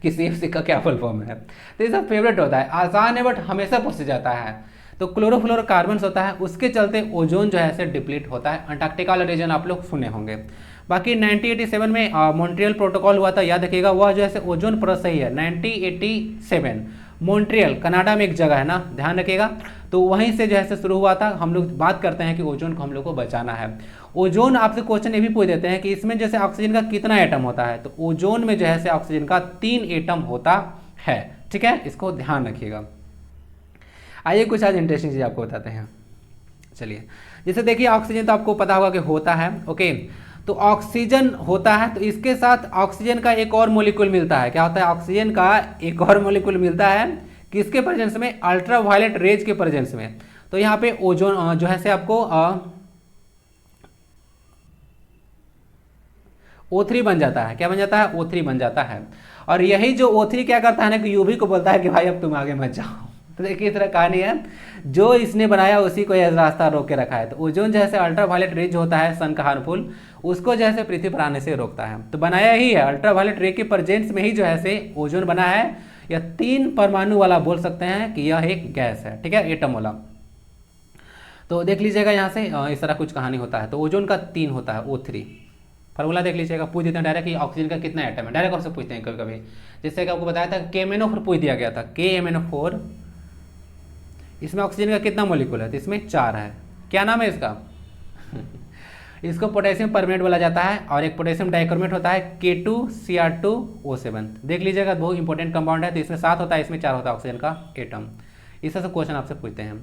कि CFC का क्या फुल फॉर्म है। तो ये सब फेवरेट होता है, आसान है बट हमेशा पूछ जाता है। तो क्लोरोफ्लोरोकार्बन्स होता है, उसके चलते ओजोन जो है से डिप्लीट होता है। अंटार्कटिका वाला रीजन आप लोग सुने होंगे। बाकी 1987 में मॉन्ट्रियल प्रोटोकॉल हुआ था, याद रखिएगा, वह जो है से ओजोन परत सही है। 1987 मॉन्ट्रियल कनाडा में एक जगह है ना, ध्यान रखिएगा। तो वहीं से जो है से शुरू हुआ था। हम लोग बात करते हैं कि ओजोन को हम लोग को बचाना है। ओजोन आपसे क्वेश्चन ये भी पूछ देते हैं कि इसमें जैसे ऑक्सीजन का कितना एटम होता है, तो ओजोन में जो है से ऑक्सीजन का 3 एटम होता है, ठीक है, इसको ध्यान रखिएगा। आइए कुछ आज इंटरेस्टिंग चीज आपको बताते हैं। चलिए, जैसे देखिए ऑक्सीजन तो आपको पता होगा कि होता है, ओके। तो ऑक्सीजन होता है, तो इसके साथ ऑक्सीजन का एक और मॉलिक्यूल मिलता है। क्या होता है, ऑक्सीजन का एक और मॉलिक्यूल मिलता है, किसके प्रेजेंस में, अल्ट्रा वायलेट रेज के प्रेजेंस में। तो यहाँ पे ओजोन जो है से आपको O3 बन जाता है। क्या बन जाता है, O3 बन जाता है। और यही जो O3 क्या करता है ना कि UV को बोलता है कि भाई अब तुम आगे मत जाओ। तो देखिए इस तरह कहानी है, जो इसने बनाया उसी को यह रास्ता रोक के रखा है। तो ओजोन जैसे अल्ट्रा वायलेट रेज होता है सन का हार्मफुल, उसको जैसे पृथ्वी पर आने से रोकता है। तो बनाया ही है, अल्ट्रा वायलेट रे के प्रेजेंस में ही जो है से ओजोन बना है। यह 3 परमाणु वाला बोल सकते हैं कि यह एक गैस है, ठीक है, एटम वाला। तो देख लीजिएगा यहाँ से इस तरह कुछ कहानी होता है। तो ओजोन का 3 होता है, O3। फार्मूला देख लीजिएगा, पूछ देते हैं डायरेक्ट कि ऑक्सीजन का कितना एटम है, डायरेक्ट आपसे पूछते हैं कभी कभी। जैसे कि आपको बताया था KMnO4 पूछ दिया गया था, KMnO4 इसमें ऑक्सीजन का कितना मॉलिक्यूल है, तो इसमें 4 है। क्या नाम है इसका इसको पोटेशियम परमेट बोला जाता है, और एक पोटेशियम डाइक्रोमेट होता है K2Cr2O7। देख लीजिएगा, बहुत इंपॉर्टेंट कंपाउंड है। तो इसमें 7 होता है, इसमें 4 होता है ऑक्सीजन का एटम। इस तरह से क्वेश्चन आपसे पूछते हैं।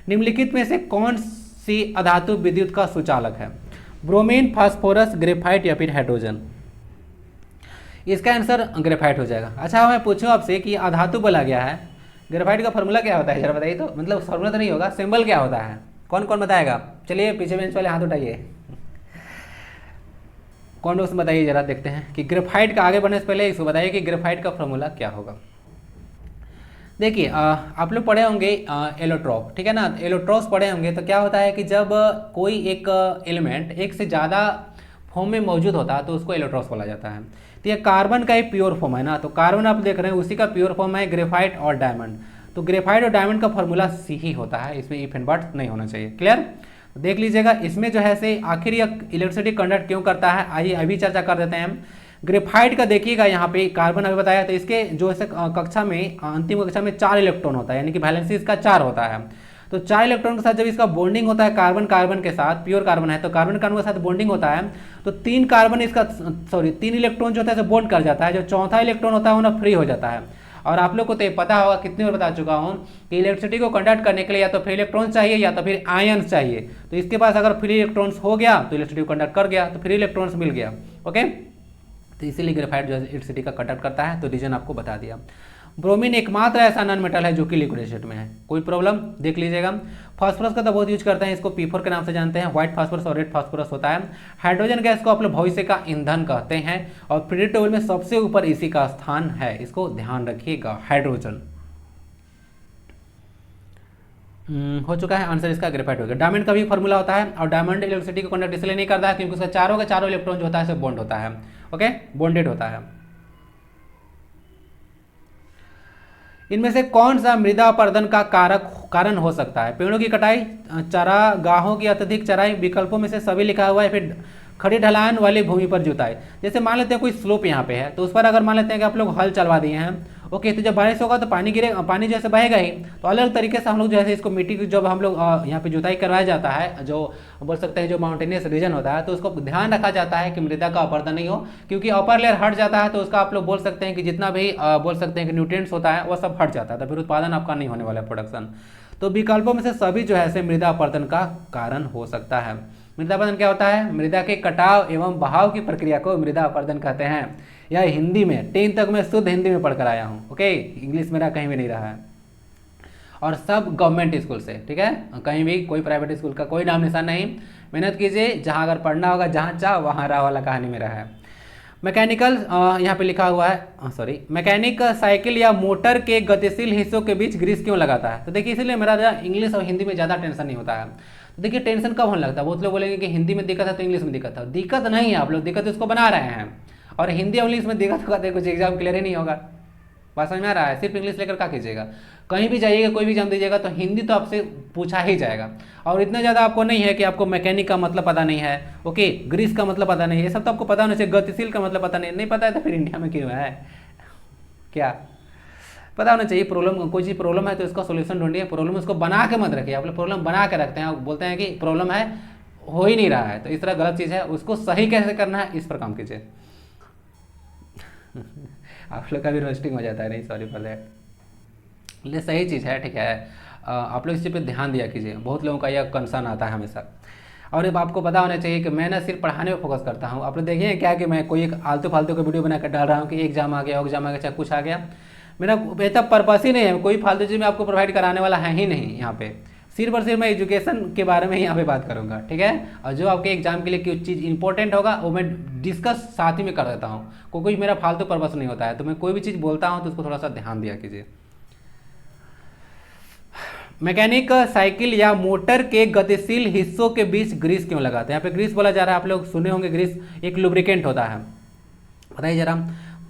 निम्नलिखित में से कौन सी अधातु विद्युत का सुचालक है? ब्रोमीन, फास्फोरस, ग्रेफाइट या फिर हाइड्रोजन? इसका आंसर ग्रेफाइट हो जाएगा। अच्छा, मैं पूछूं आपसे कि अधातु बोला गया है, ग्रेफाइट का फॉर्मूला क्या होता है, जरा बताइए तो। मतलब फॉर्मूला तो नहीं होगा, सिंबल क्या होता है? कौन कौन बताएगा? चलिए पीछे बेंच वाले हाथ उठाइए, कौन दोस्त बताइए जरा, देखते हैं कि ग्रेफाइट का। आगे बढ़ने से पहले इसको बताइए कि ग्रेफाइट का फॉर्मूला क्या होगा। देखिए, आप लोग पढ़े होंगे एलोट्रॉप, ठीक है ना। एलोट्रॉप्स पढ़े होंगे। तो क्या होता है कि जब कोई एक एलिमेंट एक से ज़्यादा फॉर्म में मौजूद होता है तो उसको एलोट्रॉप्स बोला जाता है। तो ये कार्बन का एक प्योर फॉर्म है ना, तो कार्बन आप देख रहे हैं उसी का प्योर फॉर्म है ग्रेफाइट और डायमंड। तो ग्रेफाइट और डायमंड का फॉर्मूला सी ही होता है, इसमें इफ एंड बट नहीं होना चाहिए। क्लियर? देख लीजिएगा, इसमें जो है से आखिर यह इलेक्ट्रिसिटी कंडक्ट क्यों करता है, आइए अभी चर्चा कर देते हैं। ग्रेफाइट का देखिएगा, यहाँ पे कार्बन अभी बताया, तो इसके जो है कक्षा में, अंतिम कक्षा में 4 इलेक्ट्रॉन होता है, यानी कि वैलेंसी इसका 4 होता है। तो 4 इलेक्ट्रॉन के साथ जब इसका बॉन्डिंग होता है कार्बन कार्बन के साथ, प्योर कार्बन है तो कार्बन कार्बन के साथ बॉन्डिंग होता है, तो 3 कार्बन इसका तीन इलेक्ट्रॉन जो होता है बॉन्ड कर जाता है, जो चौथा इलेक्ट्रॉन होता है वो ना फ्री हो जाता है। और आप लोग को तो पता होगा, कितनी बार बता चुका हूँ कि इलेक्ट्रिसिटी को कंडक्ट करने के लिए या तो फ्री इलेक्ट्रॉन चाहिए या तो फिर आयन्स चाहिए। तो इसके पास अगर फ्री इलेक्ट्रॉन्स हो गया तो इलेक्ट्रिसिटी को कंडक्ट कर गया, तो फ्री इलेक्ट्रॉन्स मिल गया। ओके, तो इसीलिए ग्रेफाइट जो है इलेक्ट्रिसिटी का कंडक्ट करता है। तो रीजन आपको बता दिया। ब्रोमीन एकमात्र ऐसा नॉन मेटल है जो कि लिक्विड स्टेट में है, कोई प्रॉब्लम? देख लीजिएगा। फास्फोरस का तो बहुत यूज करते हैं, इसको P4 के नाम से जानते हैं। व्हाइट फास्फोरस और रेड फास्फोरस होता है। हाइड्रोजन गैस को आप लोग भविष्य का ईंधन कहते हैं, और पीरियड टेबल में सबसे ऊपर इसी का स्थान है, इसको ध्यान रखिएगा, हाइड्रोजन। हो चुका है आंसर इसका, ग्रेफाइट हो गया। डायमंड का भी फॉर्मूला होता है, और डायमंड इलेक्ट्रिसिटी को कंडक्ट इसलिए नहीं करता है क्योंकि उसका चारों इलेक्ट्रॉन जो होता है बॉन्ड होता है। ओके, बॉन्डेड होता है। इनमें से कौन सा मृदा अपरदन का कारण हो सकता है? पेड़ों की कटाई, चारागाहों की अत्यधिक चराई, विकल्पों में से सभी लिखा हुआ है, फिर खड़ी ढलान वाली भूमि पर जुताई। जैसे मान लेते हैं कोई स्लोप यहाँ पे है, तो उस पर अगर मान लेते हैं कि आप लोग हल चलवा दिए हैं, ओके, तो जब बारिश होगा तो पानी गिरेगा, पानी जैसे बहेगा ही, तो अलग तरीके से हम लोग जैसे इसको मिट्टी की जब हम लोग यहाँ पे जुताई करवाया जाता है, जो बोल सकते हैं जो माउंटेनियस रीजन होता है, तो उसको ध्यान रखा जाता है कि मृदा का अपरदन नहीं हो, क्योंकि अपर लेयर हट जाता है तो उसका आप लोग बोल सकते हैं कि जितना भी बोल सकते हैं कि न्यूट्रिएंट्स होता है वो सब हट जाता है, तो फिर उत्पादन आपका नहीं होने वाला है, प्रोडक्शन। तो विकल्पों में से सभी जो है मृदा अपरदन का कारण हो सकता है। मृदा अपरदन क्या होता है? मृदा के कटाव एवं बहाव की प्रक्रिया को मृदा अपरदन कहते हैं। यह हिंदी में 10 तक मैं शुद्ध हिंदी में पढ़कर आया हूँ। ओके, इंग्लिश मेरा कहीं भी नहीं रहा है, और सब गवर्नमेंट स्कूल से, ठीक है, कहीं भी कोई प्राइवेट स्कूल का कोई नाम निशान नहीं। मेहनत कीजिए, जहाँ अगर पढ़ना होगा, जहाँ चाह वहाँ रहा वाला कहानी में रहा है। मैकेनिकल, यहाँ पे लिखा हुआ है, सॉरी, मैकेनिक साइकिल या मोटर के गतिशील हिस्सों के बीच ग्रीस क्यों लगाता है? तो देखिए, इसलिए मेरा इंग्लिश और हिंदी में ज़्यादा टेंशन नहीं होता है। तो देखिए, टेंशन कब होने लगता है? बहुत लोग बोलेंगे कि हिंदी में दिक्कत है तो इंग्लिश में दिक्कत है। दिक्कत नहीं है, आप लोग दिक्कत उसको बना रहे हैं, और हिंदी और इंग्लिश में दिक्कत होगा तो कुछ एग्जाम क्लियर ही नहीं होगा। बात समझ में आ रहा है? सिर्फ इंग्लिश लेकर क्या कीजिएगा, कहीं भी जाइएगा, कोई भी एग्जाम दीजिएगा तो हिंदी तो आपसे पूछा ही जाएगा। और इतना ज़्यादा आपको नहीं है कि आपको मैकेनिक का मतलब पता नहीं है, ओके, ग्रीस का मतलब पता नहीं है, ये सब तो आपको पता होना चाहिए। गतिशील का मतलब पता नहीं पता है तो फिर इंडिया में क्यों है? क्या पता होना चाहिए? प्रॉब्लम, कोई चीज़ प्रॉब्लम है तो इसका सोल्यूशन ढूंढिए, प्रॉब्लम उसको बना के मत रखिए। आप लोग प्रॉब्लम बना के रखते हैं, बोलते हैं कि प्रॉब्लम है, हो ही नहीं रहा है, तो इस तरह गलत चीज़ है, उसको सही कैसे करना है इस पर काम कीजिए। आप लोग का भी रोस्टिंग हो जाता है, नहीं सॉरी फॉर दैट, ये सही चीज़ है, ठीक है। आप लोग इस चीज़ पे ध्यान दिया कीजिए, बहुत लोगों का यह कंसर्न आता है हमेशा। और अब आपको पता होना चाहिए कि मैं ना सिर्फ पढ़ाने पर फोकस करता हूँ। आप लोग देखिए क्या कि मैं कोई एक आलतू फालतू का वीडियो बनाकर डाल रहा हूँ कि एग्जाम आ गया, एग्जाम आ गया, चाहे कुछ आ गया, मेरा बेहतर पर्पस ही नहीं है, कोई फालतू चीज़ मैं आपको प्रोवाइड कराने वाला है ही नहीं। यहाँ पे सिर्फ और सिर्फ मैं एजुकेशन के बारे में ही यहाँ पे बात करूँगा, ठीक है। और जो आपके एग्जाम के लिए कुछ चीज़ इंपॉर्टेंट होगा वो मैं डिस्कस साथ ही में कर देता हूँ, कोई मेरा फालतू पर्पस नहीं होता है। तो मैं कोई भी चीज़ बोलता हूँ तो उसको थोड़ा सा ध्यान दिया कीजिए। मैकेनिक साइकिल या मोटर के गतिशील हिस्सों के बीच ग्रीस क्यों लगाते हैं? यहाँ पे ग्रीस बोला जा रहा है, आप लोग सुने होंगे, ग्रीस एक लुब्रिकेंट होता है। बताइए जरा।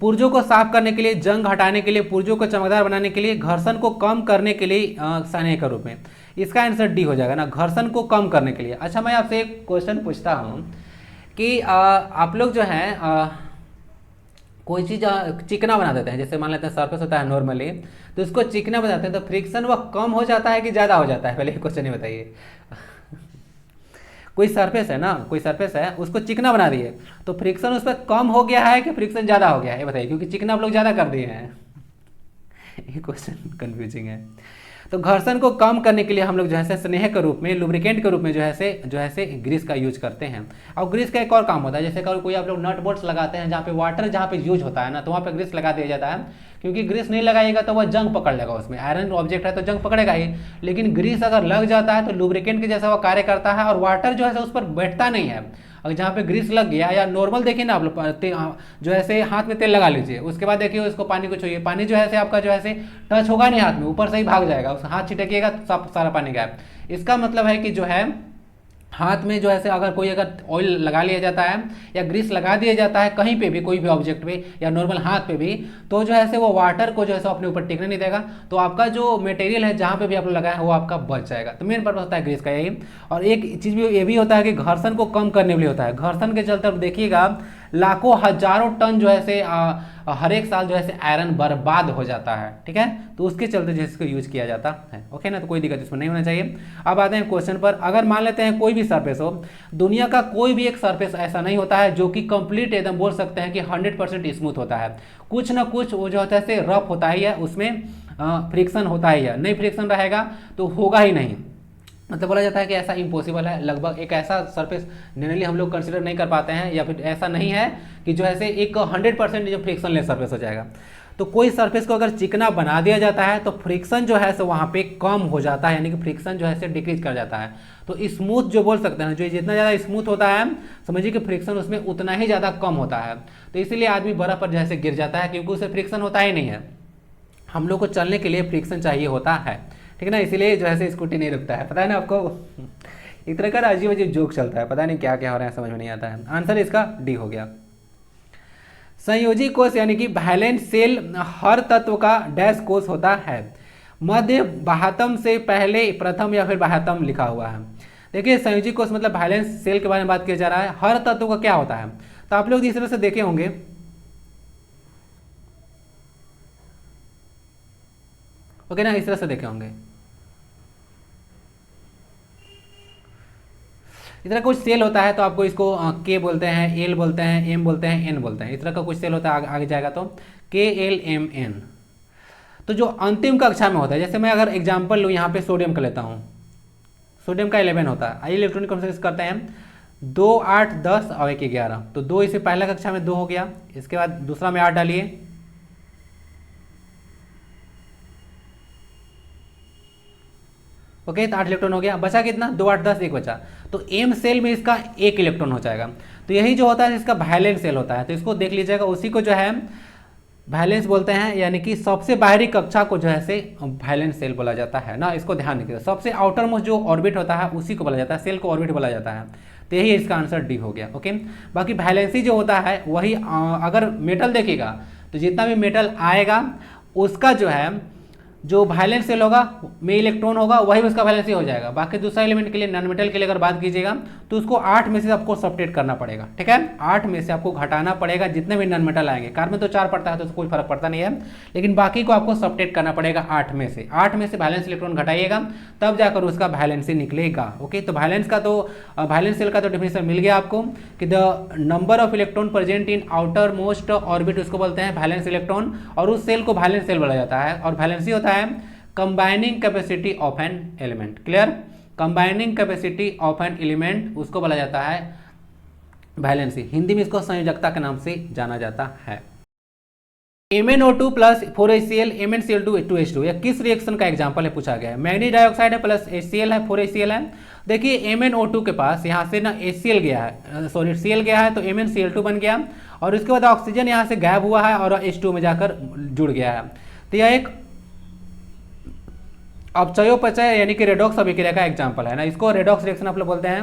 पुर्जों को साफ करने के लिए, जंग हटाने के लिए, पुर्जों को चमकदार बनाने के लिए, घर्षण को कम करने के लिए, सहायक के रूप में। इसका आंसर डी हो जाएगा ना, घर्षण को कम करने के लिए। अच्छा, मैं आपसे एक क्वेश्चन पूछता हूँ कि आप लोग जो हैं कोई चीज़ चिकना बना देते हैं, जैसे मान लेते हैं सरफेस होता है नॉर्मली, तो इसको चिकना बनाते हैं तो फ्रिक्शन वह कम हो जाता है कि ज़्यादा हो जाता है, पहले क्वेश्चन ही बताइए। कोई सरफेस है ना, कोई सरफेस है उसको चिकना बना दिए तो फ्रिक्शन उस पर कम हो गया है कि फ्रिक्शन ज़्यादा हो गया है, ये बताइए, क्योंकि चिकना आप लोग ज़्यादा कर दिए हैं। ये क्वेश्चन कंफ्यूजिंग है। तो घर्षण को कम करने के लिए हम लोग जो है स्नेह के रूप में, लुब्रिकेंट के रूप में जो है ग्रीस का यूज करते हैं। और ग्रीस का एक और काम होता है, जैसे कोई आप लोग नट बोल्ट्स लगाते हैं जहाँ पे वाटर जहाँ पे यूज होता है ना, तो वहाँ पे ग्रीस लगा दिया जाता है, क्योंकि ग्रीस नहीं लगाएगा तो वह जंग पकड़ लेगा, उसमें आयरन ऑब्जेक्ट है तो जंग पकड़ेगा ही, लेकिन ग्रीस अगर लग जाता है तो लुब्रिकेंट के जैसा वह कार्य करता है और वाटर जो है उस पर बैठता नहीं है। अगर जहाँ पे ग्रीस लग गया, या नॉर्मल देखिए ना आप लोग जो ऐसे हाथ में तेल लगा लीजिए, उसके बाद देखिए उसको पानी को छूइए, पानी जो है आपका जो है टच होगा नहीं हाथ में, ऊपर से ही भाग जाएगा, उस हाथ छिटकिएगा तो सारा पानी गायब। इसका मतलब है कि जो है हाथ में जो है अगर ऑयल लगा लिया जाता है या ग्रीस लगा दिया जाता है कहीं पे भी, कोई भी ऑब्जेक्ट पे या नॉर्मल हाथ पे भी, तो जो है वो वाटर को जो है अपने ऊपर टिकने नहीं देगा, तो आपका जो मटेरियल है जहाँ पे भी आप लोग लगाए वो आपका बच जाएगा। तो मेन पर्पस होता है ग्रीस का यही। और एक चीज़ भी ये भी होता है कि घर्षण को कम करने के लिए होता है। घर्षण के चलते देखिएगा लाखों हजारों टन जो है हर एक साल जो है आयरन बर्बाद हो जाता है, ठीक है, तो उसके चलते जो इसको यूज किया जाता है। ओके ना, तो कोई दिक्कत इसमें नहीं होना चाहिए। अब आते हैं क्वेश्चन पर। अगर मान लेते हैं कोई भी सरफेस हो, दुनिया का कोई भी एक सरफेस ऐसा नहीं होता है जो कि कंप्लीट एकदम बोल सकते हैं कि 100% स्मूथ होता है, कुछ ना कुछ वो जो होता है रफ होता ही है, उसमें फ्रिक्शन होता ही है, नहीं फ्रिक्शन रहेगा तो होगा ही नहीं। मतलब बोला जाता है कि ऐसा इम्पॉसिबल है, लगभग एक ऐसा सरफेस जनरली हम लोग कंसिडर नहीं कर पाते हैं, या फिर ऐसा नहीं है कि जो है एक 100% जो फ्रिक्शनलेस सरफेस हो जाएगा। तो कोई सरफेस को अगर चिकना बना दिया जाता है तो फ्रिक्शन जो है वहाँ पे कम हो जाता है, यानी कि फ्रिक्शन जो है डिक्रीज कर जाता है। तो स्मूथ जो बोल सकते हैं, जो जितना ज़्यादा स्मूथ होता है समझिए कि फ्रिक्शन उसमें उतना ही ज़्यादा कम होता है। तो इसीलिए आदमी बर्फ पर जैसे गिर जाता है, क्योंकि उसे फ्रिक्शन होता ही नहीं है। हम लोग को चलने के लिए फ्रिक्शन चाहिए होता है, ठीक है ना, इसीलिए जो है स्कूटी नहीं रुकता है, पता है ना आपको। एक तरह का अजीब अजीब जोक चलता है, पता नहीं क्या क्या हो रहा है, समझ में नहीं आता है। आंसर इसका डी हो गया। संयोजी कोष यानी कि वैलेंट सेल हर तत्व का डैश कोष होता है। मध्य बाह्यतम से पहले प्रथम या फिर बाह्यतम लिखा हुआ है। देखिए संयोजी कोष मतलब वैलेंस सेल के बारे में बात किया जा रहा है। हर तत्व का क्या होता है, तो आप लोग इस तरह से देखे होंगे, ओके ना, इस तरह से देखे होंगे। इस तरह कुछ सेल होता है तो आपको इसको के बोलते हैं, एल बोलते हैं, एम बोलते हैं, एन बोलते हैं। इस तरह का कुछ सेल होता है, आगे जाएगा तो के एल एम एन। तो जो अंतिम कक्षा में होता है, जैसे मैं अगर एग्जांपल लूँ यहाँ पे सोडियम का लेता हूँ, सोडियम का 11 होता है। आइए इलेक्ट्रॉनिक कॉन्फिगरेशन करते हैं 2 8 10 और 1 11। तो 2 इसे पहला कक्षा में 2 हो गया, इसके बाद दूसरा में 8 डालिए, ओके, तो 8 इलेक्ट्रॉन हो गया। बचा कितना, 2 8 10 1 बचा। तो एम सेल में इसका 1 इलेक्ट्रॉन हो जाएगा। तो यही जो होता है इसका वैलेंस सेल होता है। तो इसको देख लीजिएगा, उसी को जो है वैलेंस बोलते हैं, यानी कि सबसे बाहरी कक्षा को जो है वैलेंस सेल बोला जाता है ना। इसको ध्यान रखिएगा, सबसे आउटर मोस्ट जो ऑर्बिट होता है उसी को बोला जाता है, सेल को ऑर्बिट बोला जाता है। तो यही इसका आंसर डी हो गया। ओके, बाकी वैलेंसी जो होता है वही अगर मेटल देखिएगा तो जितना भी मेटल आएगा उसका जो है जो वैलेंस सेल होगा में इलेक्ट्रॉन होगा वही उसका वैलेंसी हो जाएगा। बाकी दूसरा एलिमेंट के लिए, नॉन मेटल के लिए अगर बात कीजिएगा तो उसको 8 में से आपको सब्ट्रैक्ट करना पड़ेगा, ठीक है, 8 में से आपको घटाना पड़ेगा जितने भी नॉन मेटल आएंगे। कार्बन तो 4 पड़ता है तो उसको कोई फर्क पड़ता नहीं है, लेकिन बाकी को आपको सब्ट्रैक्ट करना पड़ेगा 8 में से। 8 में से वैलेंस इलेक्ट्रॉन घटाइएगा तब जाकर उसका वैलेंसी निकलेगा। ओके, तो वैलेंस का तो वैलेंस सेल का तो डेफिनेशन मिल गया आपको कि the number of electron present in outer most orbit, उसको बोलते हैं वैलेंस इलेक्ट्रॉन, और उस सेल को वैलेंस सेल बोला जाता है। और वैलेंसी होता है combining capacity of an element. Clear, combining capacity of an element उसको बोला जाता है वैलेंसी। हिंदी में इसको संयोजकता के नाम से जाना जाता है। MnO2 plus 4HCl MnCl2 2H2, यह किस रिएक्शन का एग्जांपल है पूछा गया है। मैग्नीज डाइऑक्साइड है प्लस HCl है 4HCl है। देखिए MnO2 के पास यहाँ से ना HCl गया है, सॉरी Cl गया है, तो MnCl2 बन गया, और उसके बाद ऑक्सीजन यहाँ से गायब हुआ है और H2 में जाकर जुड़ गया है। तो यह एक अपचयोपचय यानी कि रेडॉक्स अभिक्रिया का एग्जांपल है ना। इसको रेडॉक्स रिएक्शन आप लोग बोलते हैं,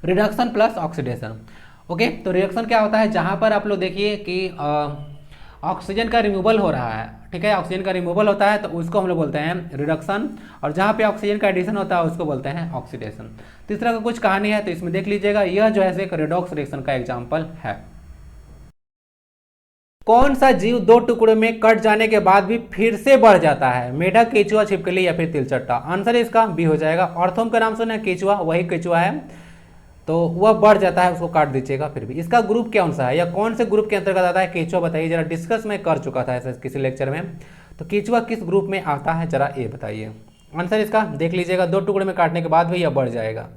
रिडक्शन प्लस ऑक्सीडेशन। ओके, तो रिएक्शन क्या होता है, जहां पर आप लोग देखिए कि ऑक्सीजन का रिमूवल हो रहा है, ठीक है, ऑक्सीजन का रिमूवल होता है तो उसको हम लोग बोलते हैं रिडक्शन, और जहां पे ऑक्सीजन का एडिशन होता है उसको बोलते हैं ऑक्सीडेशन। तीसरा का कुछ कहानी है तो इसमें देख लीजिएगा, यह जो है एक रेडॉक्स रिएक्शन का एग्जाम्पल है। कौन सा जीव दो टुकड़ों में कट जाने के बाद भी फिर से बढ़ जाता है? मेढक, केचुआ, छिपकली या फिर तिलचट्टा? आंसर इसका बी हो जाएगा। ऑर्थोम का नाम सुना है, केचुआ, वही केचुआ है, तो वह बढ़ जाता है, उसको काट दीजिएगा। फिर भी इसका ग्रुप कौन सा है या कौन से ग्रुप के अंतर्गत आता है केचुआ? बताइए जरा, डिस्कस मैं कर चुका था ऐसे किसी लेक्चर में। तो केचुआ किस ग्रुप में आता है, जरा ये बताइए। आंसर इसका देख लीजिएगा, दो टुकड़े में काटने के बाद भी यह बढ़ जाएगा।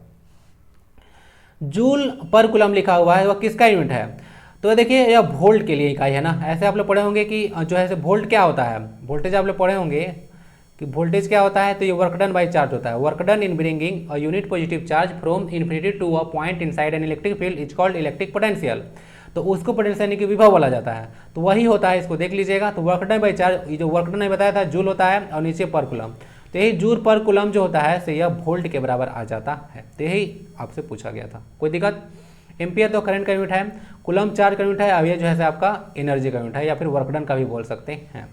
जूल पर कूलम लिखा हुआ है, वह किसका यूनिट है? तो देखिए यह वोल्ट के लिए इकाई है ना। ऐसे आप लोग पढ़े होंगे कि जो है वोल्ट क्या होता है, वोल्टेज आप लोग पढ़े होंगे कि वोल्टेज क्या होता है, तो ये वर्क डन बाई चार्ज होता है। Work done in bringing a unit positive charge from infinity to a point inside an electric field is called electric potential. तो उसको पोटेंशियल यानी कि विभव बोला जाता है, तो वही होता है, इसको देख लीजिएगा। तो वर्क डन बाई चार्ज, ये जो वर्क डन ने बताया था जूल होता है और नीचे पर कूलम, तो यही जूल पर कूलम जो होता है से यह वोल्ट के बराबर आ जाता है। तो यही आपसे पूछा गया था, कोई दिक्कत? एम्पियर तो करंट का यूनिट है, कूलम चार्ज का यूनिट है, अब ये जो है आपका एनर्जी का यूनिट है या फिर वर्क डन का भी बोल सकते हैं।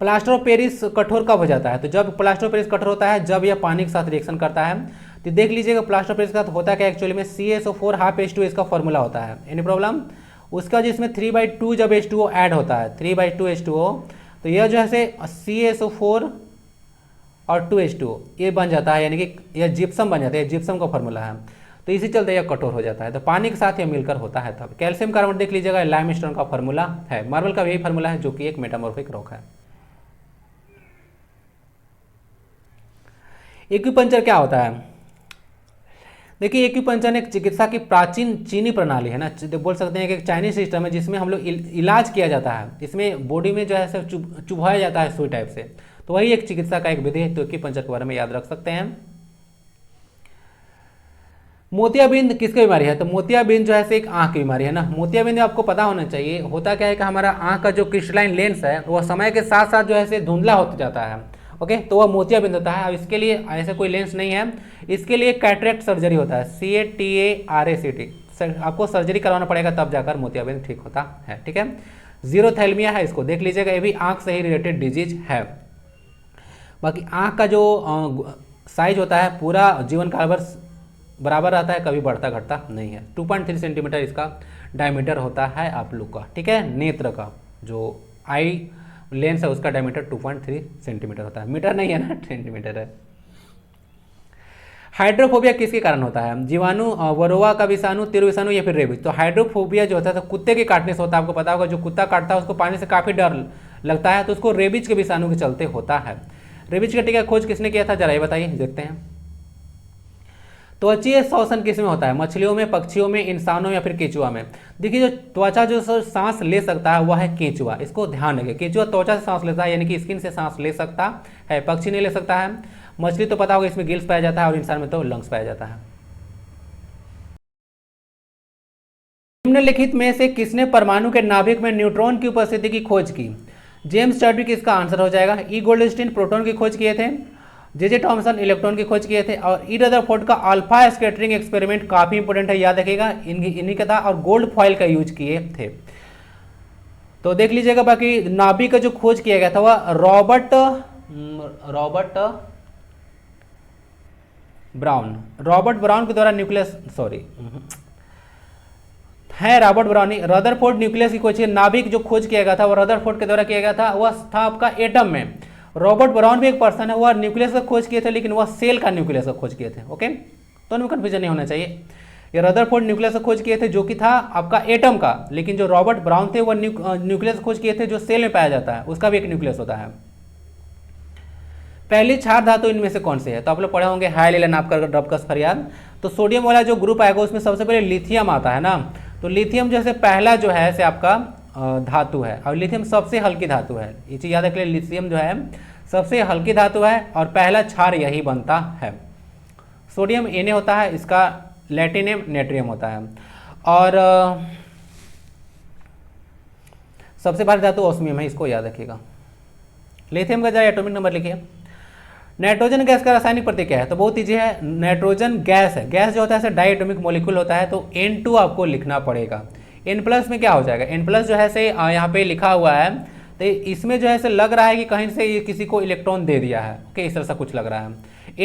प्लास्टर ऑफ पेरिस कठोर कब हो जाता है? तो जब प्लास्टर ऑफ पेरिस कठोर होता है जब यह पानी के साथ रिएक्शन करता है। तो देख लीजिएगा प्लास्टर ऑफ पेरिस के साथ होता क्या एक्चुअली में, CaSO4 ½ इसका फॉर्मूला होता है। Any problem? उसका जिसमें 3/2 जब H2O ऐड होता है, 3/2 H2O, तो यह जो है CaSO4 और 2H2O ये बन जाता है, यानी कि यह जिप्सम बन जाता है, जिप्सम का फॉर्मूला है। तो इसी चलते यह कठोर हो जाता है, तो पानी के साथ यह मिलकर होता है तब। कैल्शियम कार्बोनेट देख लीजिएगा, लाइमस्टोन का फॉर्मूला है, मार्बल का भी यही फॉर्मूला है जो कि एक मेटामॉर्फिक रॉक है। एक्यूपंक्चर क्या होता है? देखिए एक्यूपंक्चर एक चिकित्सा की प्राचीन चीनी प्रणाली है ना, बोल सकते हैं कि एक चाइनीज सिस्टम है जिसमें हम लोग इलाज किया जाता है। इसमें बॉडी में जो है सब चुभाया जाता है सुई टाइप से, तो वही एक चिकित्सा का एक विधि है। तो एक्यूपंक्चर के बारे में याद रख सकते हैं। मोतियाबिंद किसकी बीमारी है? तो मोतियाबिंद जो है एक आंख की बीमारी है ना। मोतियाबिंद आपको पता होना चाहिए, होता क्या है कि हमारा आंख का जो क्रिस्टलाइन लेंस है वह समय के साथ साथ जो है धुंधला होता जाता है। ओके, तो वह मोतियाबिंद होता है। अब इसके लिए ऐसे कोई लेंस नहीं है, इसके लिए कैटरेक्ट सर्जरी होता है, CATARACT। आपको सर्जरी करवाना पड़ेगा तब जाकर मोतियाबिंद ठीक होता है। ठीक है, जीरोथैल्मिया है, इसको देख लीजिएगा, ये भी आंख से ही रिलेटेड डिजीज है। बाकी आंख का जो साइज होता है पूरा जीवन काल भर बराबर रहता है, कभी बढ़ता घटता नहीं है। 2.3 सेंटीमीटर इसका डायमीटर होता है आप लोग का। ठीक है, नेत्र का जो आई लेंस है उसका डायमीटर 2.3 सेंटीमीटर होता है, मीटर नहीं है ना, सेंटीमीटर है। हाइड्रोफोबिया किसके कारण होता है? जीवाणु, वरोवा का विषाणु, तिरु विषाणु या फिर रेबीज? तो हाइड्रोफोबिया जो होता है तो कुत्ते के काटने से होता है, आपको पता होगा। जो कुत्ता काटता है उसको पानी से काफी डर लगता है, तो उसको रेबीज के विषाणु के चलते होता है। रेबीज का टीका खोज किसने किया था, जरा ये बताइए, देखते हैं। त्वचीय श्वसन किसमें होता है? मछलियों में, पक्षियों में, इंसानों या फिर केचुआ में? देखिए जो त्वचा जो सांस ले सकता है वह है केचुआ, इसको ध्यान रखिए। केचुआ त्वचा से सांस लेता है, यानी कि स्किन से सांस ले सकता है, पक्षी नहीं ले सकता है। मछली तो पता होगा इसमें गिल्स पाया जाता है और इंसान में तो लंग्स पाया जाता है। निम्नलिखित में से किसने परमाणु के नाभिक में न्यूट्रॉन की उपस्थिति की खोज की? जेम्स चैडविक इसका आंसर हो जाएगा। ई गोल्डस्टीन प्रोटॉन की खोज किए थे, जे थॉमसन इलेक्ट्रॉन की खोज किए थे, और ई रदरफोर्ड का अल्फा स्कैटरिंग एक्सपेरिमेंट काफी इंपोर्टेंट है, याद रखिएगा, इन्हीं का था, और गोल्ड फॉइल का यूज किए थे। तो देख लीजिएगा। बाकी नाभिक का जो खोज किया गया था वह रॉबर्ट ब्राउन के द्वारा nucleus Robert brownie. Rutherford nucleus की खोज, नाभिक जो खोज किया गया था वो रदरफोर्ड के द्वारा किया गया था, वह था आपका एटम में। रॉबर्ट ब्राउन भी एक पर्सन है, वह न्यूक्लियस का खोज किए थे, लेकिन वह सेल का न्यूक्लियस का खोज किए थे। ओके, तो उनमें कंफ्यूजन नहीं होना चाहिए। ये रदरफोर्ड न्यूक्लियस का खोज किए थे जो कि था आपका एटम का, लेकिन जो रॉबर्ट ब्राउन थे वह न्यूक्लियस खोज किए थे जो सेल में पाया जाता है, उसका भी एक न्यूक्लियस होता है। पहली क्षार धातु इनमें से कौन से है? तो आप लोग पढ़े होंगे हाई लेलन आपका डबकस फरियाद। तो सोडियम वाला जो ग्रुप आएगा उसमें सबसे पहले लिथियम आता है ना। तो लिथियम जैसे पहला जो है से आपका धातु है, और लिथियम सबसे हल्की धातु है, ये चीज याद रखिए। लिथियम जो है सबसे हल्की धातु है और पहला क्षार यही बनता है। सोडियम Na होता है, इसका लैटिन नेम नेट्रियम होता है। और सबसे भारी धातु ऑस्मियम है, इसको याद रखिएगा। लिथियम का जरा एटॉमिक नंबर लिखिए। नाइट्रोजन गैस का रासायनिक प्रतीक क्या है? तो बहुत ईजी है, नाइट्रोजन गैस है। गैस जो होता है डाई एटॉमिक मॉलिक्यूल होता है, तो N2 आपको लिखना पड़ेगा। N+ में क्या हो जाएगा? N+ जो है से यहाँ पे लिखा हुआ है, तो इसमें जो है से लग रहा है कि कहीं से ये किसी को इलेक्ट्रॉन दे दिया है। ओके, इस तरह से कुछ लग रहा है।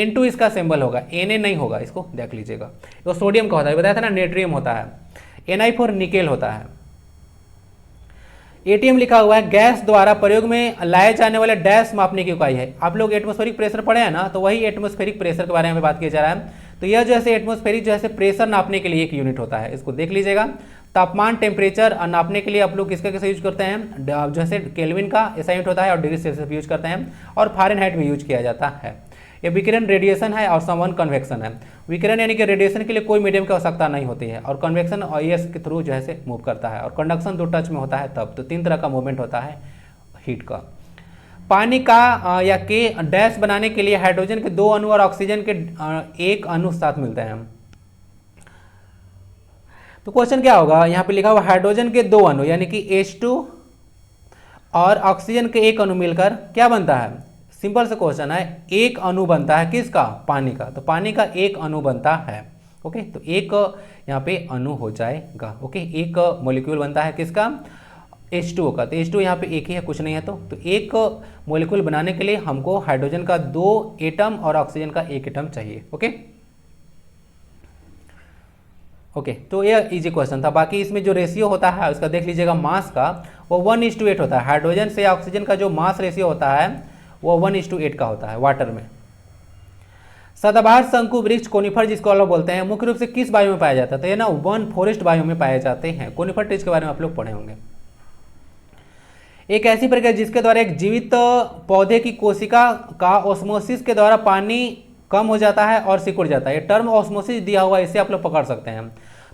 N2 इसका सिंबल होगा, Na नहीं होगा, इसको देख लीजिएगा। तो सोडियम का होता है, बताया था ना, नेट्रियम होता है। Ni फॉर निकेल होता है। एटीएम लिखा हुआ है, गैस द्वारा प्रयोग में लाए जाने वाले डैश मापने की इकाई है। आप लोग एटमॉस्फेरिक प्रेशर पढ़े हैं ना, तो वही एटमॉस्फेरिक प्रेशर के बारे में बात किया जा रहा है। तो यह जो है एटमॉस्फेरिक जो है प्रेशर नापने के लिए एक यूनिट होता है, इसको देख लीजिएगा। तापमान टेम्परेचर नापने के लिए आप लोग किसका कैसे यूज करते हैं, जो है केल्विन का ऐसा यूनिट होता है, और डिग्री सेल्सियस यूज करते हैं, और फ़ारेनहाइट में यूज किया जाता है। ये विकिरण रेडिएशन है और समवन कन्वेक्शन है। विकिरण यानी कि रेडिएशन के लिए कोई मीडियम की आवश्यकता नहीं होती है, और कन्वेक्शन एयर के थ्रू जो है से मूव करता है, और कंडक्शन 2 टच में होता है तब। तो 3 तरह का मूवमेंट होता है हीट का। पानी का या के डैश बनाने के लिए हाइड्रोजन के 2 अणु और ऑक्सीजन के 1 अणु साथ मिलते हैं। तो क्वेश्चन क्या होगा, यहाँ पे लिखा हुआ हाइड्रोजन के 2 अणु यानी कि H2 और ऑक्सीजन के 1 अणु मिलकर क्या बनता है। सिंपल सा क्वेश्चन है, एक अणु बनता है किसका, पानी का। तो पानी का 1 अणु बनता है। ओके, तो एक यहाँ पे अणु हो जाएगा। ओके, एक मॉलिक्यूल बनता है किसका, H2O का। तो H2 यहाँ पे एक ही है, कुछ नहीं है। तो एक मॉलिक्यूल बनाने के लिए हमको हाइड्रोजन का 2 एटम और ऑक्सीजन का 1 एटम चाहिए। ओके ओके, तो यह इजी क्वेश्चन था। बाकी इसमें जो रेशियो होता है उसका देख लीजिएगा, मास का वो 1:8 होता है। हाइड्रोजन से ऑक्सीजन का जो मास रेशियो होता है वो 1:8 का होता है वाटर में। सदाबहार शंकु वृक्ष कोनिफर जिसको हम लोग बोलते हैं, मुख्य रूप से किस वायु में पाया जाता है, तो ये ना वन फॉरेस्ट वायु में पाए जाते हैं। कोनिफर ट्रीज के बारे में आप लोग पढ़े होंगे। एक ऐसी प्रक्रिया जिसके द्वारा एक जीवित पौधे की कोशिका का ऑस्मोसिस के द्वारा पानी कम हो जाता है और सिकुड़ जाता है। ये टर्म ऑस्मोसिस दिया हुआ है, इससे आप लोग पकड़ सकते हैं।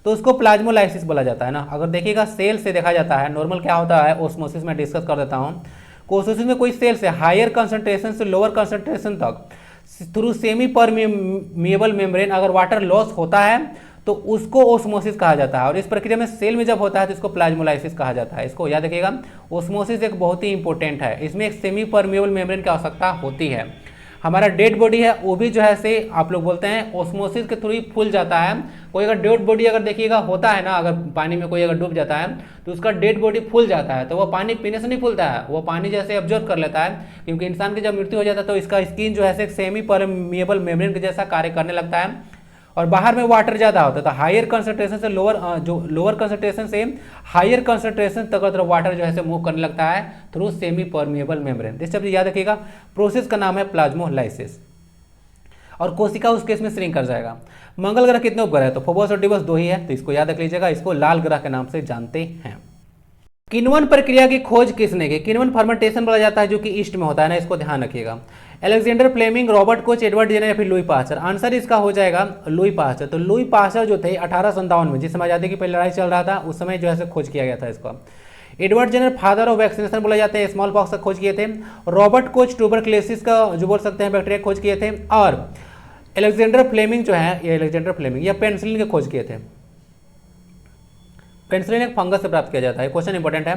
तो उसको प्लाज्मोलाइसिस बोला जाता है ना। अगर देखिएगा सेल से देखा जाता है, नॉर्मल क्या होता है ऑस्मोसिस में डिस्कस कर देता हूँ। कोशिश में कोई सेल से हायर कंसंट्रेशन से लोअर कंसंट्रेशन तक थ्रू सेमी परमिएबल मेम्ब्रेन अगर वाटर लॉस होता है तो उसको ओस्मोसिस कहा जाता है। और इस प्रक्रिया में सेल में जब होता है तो इसको प्लाज्मोलाइसिस कहा जाता है। इसको याद रखिएगा, ओस्मोसिस एक बहुत ही इंपॉर्टेंट है। इसमें एक सेमी परमिएबल मेम्ब्रेन की आवश्यकता होती है। हमारा डेड बॉडी है वो भी जो है से आप लोग बोलते हैं ओस्मोसिस के थ्रू ही फूल जाता है। कोई अगर डेड बॉडी अगर देखिएगा होता है ना, अगर पानी में कोई अगर डूब जाता है तो उसका डेड बॉडी फूल जाता है। तो वो पानी पीने से नहीं फूलता है, वो पानी जैसे ऑब्जर्व कर लेता है। क्योंकि इंसान की जब मृत्यु हो जाता है तो इसका स्किन जो है सेमी परमिएबल मेम्ब्रेन के जैसा कार्य करने लगता है, और बाहर में वाटर ज़्यादा होता है। तो हायर कंसंट्रेशन से लोअर कंसंट्रेशन से हायर कंसंट्रेशन तक वाटर जो है से मूव करने लगता है थ्रू सेमी परमिएबल मेम्ब्रेन। इस शब्द याद रखिएगा, प्रोसेस का नाम है प्लाज्मोलाइसिस। और कोशिका उस केस में श्रिंक कर जाएगा। मंगल ग्रह कितने उपग्रह है, तो फोबोस और डिबोस 2 ही है, तो इसको याद रख लीजिएगा। इसको लाल ग्रह के नाम से जानते हैं। किण्वन प्रक्रिया की खोज किसने की, किण्वन फर्मेंटेशन बोला जाता है जो कि ईस्ट में होता है ना, इसको ध्यान रखिएगा। Alexander Fleming, Robert Koch, Edward Jenner या फिर लुई पास्चर। आंसर इसका हो जाएगा लुई पास्चर। तो लुई पास्चर जो थे 1857 में, जिस समय आज़ादी की पहली लड़ाई चल रहा था उस समय जो है खोज किया गया था इसको। Edward Jenner father of vaccination बोला जाते हैं, स्मॉल पॉक्स का खोज किए थे। रॉबर्ट कोच ट्यूबरक्लोसिस का जो बोल सकते हैं बैक्टीरिया खोज किए थे। और अलेक्जेंडर फ्लेमिंग जो है, ये अलेक्जेंडर फ्लेमिंग या पेनिसिलिन के खोज किए थे। पेनिसिलिन एक फंगस से प्राप्त किया जाता है। क्वेश्चन इंपॉर्टेंट है।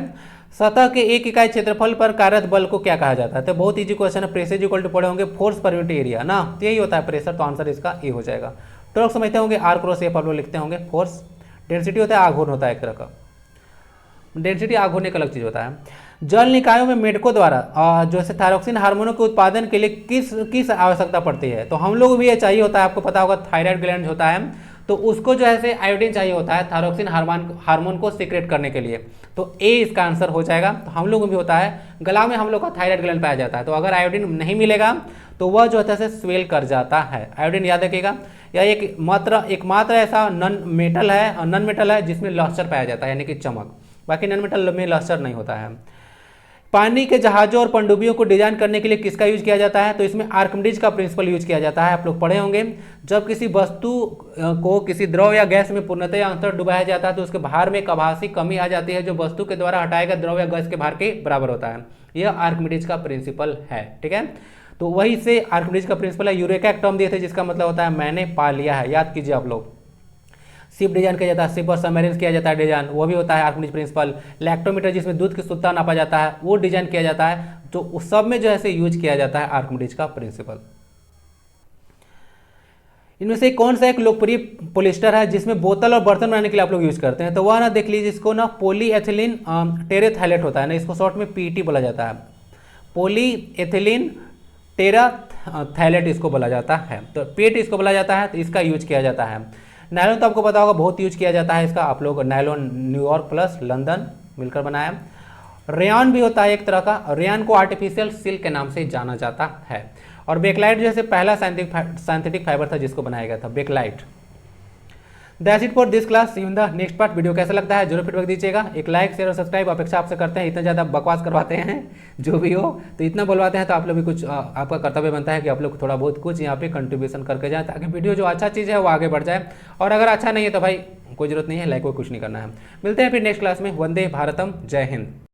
सतह के 1 इकाई क्षेत्रफल पर कार्यरत बल को क्या कहा जाता है, तो बहुत इजी क्वेश्चन है। प्रेशर इक्वल टू पढ़े होंगे फोर्स पर यूनिट एरिया ना, तो यही होता है प्रेशर। तो आंसर इसका ए हो जाएगा। टॉर्क समझते होंगे, आर क्रॉस एफ आप लोग लिखते होंगे। फोर्स डेंसिटी होता है, आघूर्ण होता है एक तरह का। डेंसिटी आघूर्ण एक अलग चीज होता है। जल निकायों में मेढकों द्वारा जो है थायरोक्सिन हार्मोनों के उत्पादन के लिए किस आवश्यकता पड़ती है, तो हम लोग भी ये चाहिए होता है। आपको पता होगा थायराइड ग्लैंड होता है, तो उसको जो है आयोडीन चाहिए होता है थायरोक्सिन हार्मोन को सीक्रेट करने के लिए। तो ए इसका आंसर हो जाएगा। तो हम लोग भी होता है, गला में हम लोग का थायराइड ग्लैंड पाया जाता है। तो अगर आयोडीन नहीं मिलेगा तो वह जो है स्वेल कर जाता है। आयोडीन याद रखिएगा, यह एकमात्र ऐसा नॉन मेटल है जिसमें लस्टर पाया जाता है, यानी कि चमक। बाकी नॉन मेटल में लस्टर नहीं होता है। पानी के जहाजों और पनडुब्बियों को डिजाइन करने के लिए किसका यूज किया जाता है, तो इसमें आर्किमिडीज का प्रिंसिपल यूज किया जाता है। आप लोग पढ़े होंगे, जब किसी वस्तु को किसी द्रव या गैस में पूर्णतः अंतर डुबाया जाता है तो उसके भार में एक आभासी कमी आ जाती है जो वस्तु के द्वारा हटाए गए द्रव या गैस के भार के बराबर होता है। यह आर्किमिडीज का प्रिंसिपल है। ठीक है, तो वही से आर्किमिडीज का प्रिंसिपल है। यूरेका एक टर्म दिए थे जिसका मतलब होता है मैंने पा लिया है। याद कीजिए आप लोग। शिप डिजाइन किया जाता है, शिप और सबमरीन किया जाता है डिजाइन, वो भी होता है आर्किमिडीज प्रिंसिपल। लैक्टोमीटर जिसमें दूध की शुद्धता नापा जाता है वो डिजाइन किया जाता है। तो उस सब में जो है यूज किया जाता है आर्किमिडीज का प्रिंसिपल। इनमें से कौन सा एक लोकप्रिय पॉलिएस्टर है जिसमें बोतल और बर्तन बनाने के लिए आप लोग यूज करते हैं, तो वह ना देख लीजिए, इसको ना पॉलीएथिलीन टेरेथैलेट होता है ना, इसको शॉर्ट में पीईटी बोला जाता है। पॉलीएथिलीन टेराथैलेट इसको बोला जाता है। तो पेट इसको बोला जाता है, तो इसका यूज किया जाता है। नायलॉन तो आपको पता होगा बहुत यूज किया जाता है इसका। आप लोग नायलॉन न्यूयॉर्क प्लस लंदन मिलकर बनाया। रेयॉन भी होता है एक तरह का, रेयॉन को आर्टिफिशियल सिल्क के नाम से जाना जाता है। और बेकलाइट जैसे पहला सिंथेटिक फाइबर था जिसको बनाया गया था, Bakelite. That's it for this class, in the next part. Video कैसा लगता है जरूर फीडबैक दीजिएगा। एक लाइक शेयर और सब्सक्राइब अपेक्षा आपसे करते हैं, इतना ज़्यादा बकवास करवाते हैं जो भी हो, तो इतना बोलवाते हैं तो आप लोग भी कुछ आपका कर्तव्य बनता है कि आप लोग थोड़ा बहुत कुछ यहाँ पे कंट्रीब्यूशन करके जाए, ताकि वीडियो जो अच्छा चीज़ है वो आगे बढ़ जाए। और अगर अच्छा नहीं है तो भाई कोई जरूरत नहीं है, लाइक को कुछ नहीं करना है। मिलते हैं फिर नेक्स्ट क्लास में। वंदे भारतम, जय हिंद।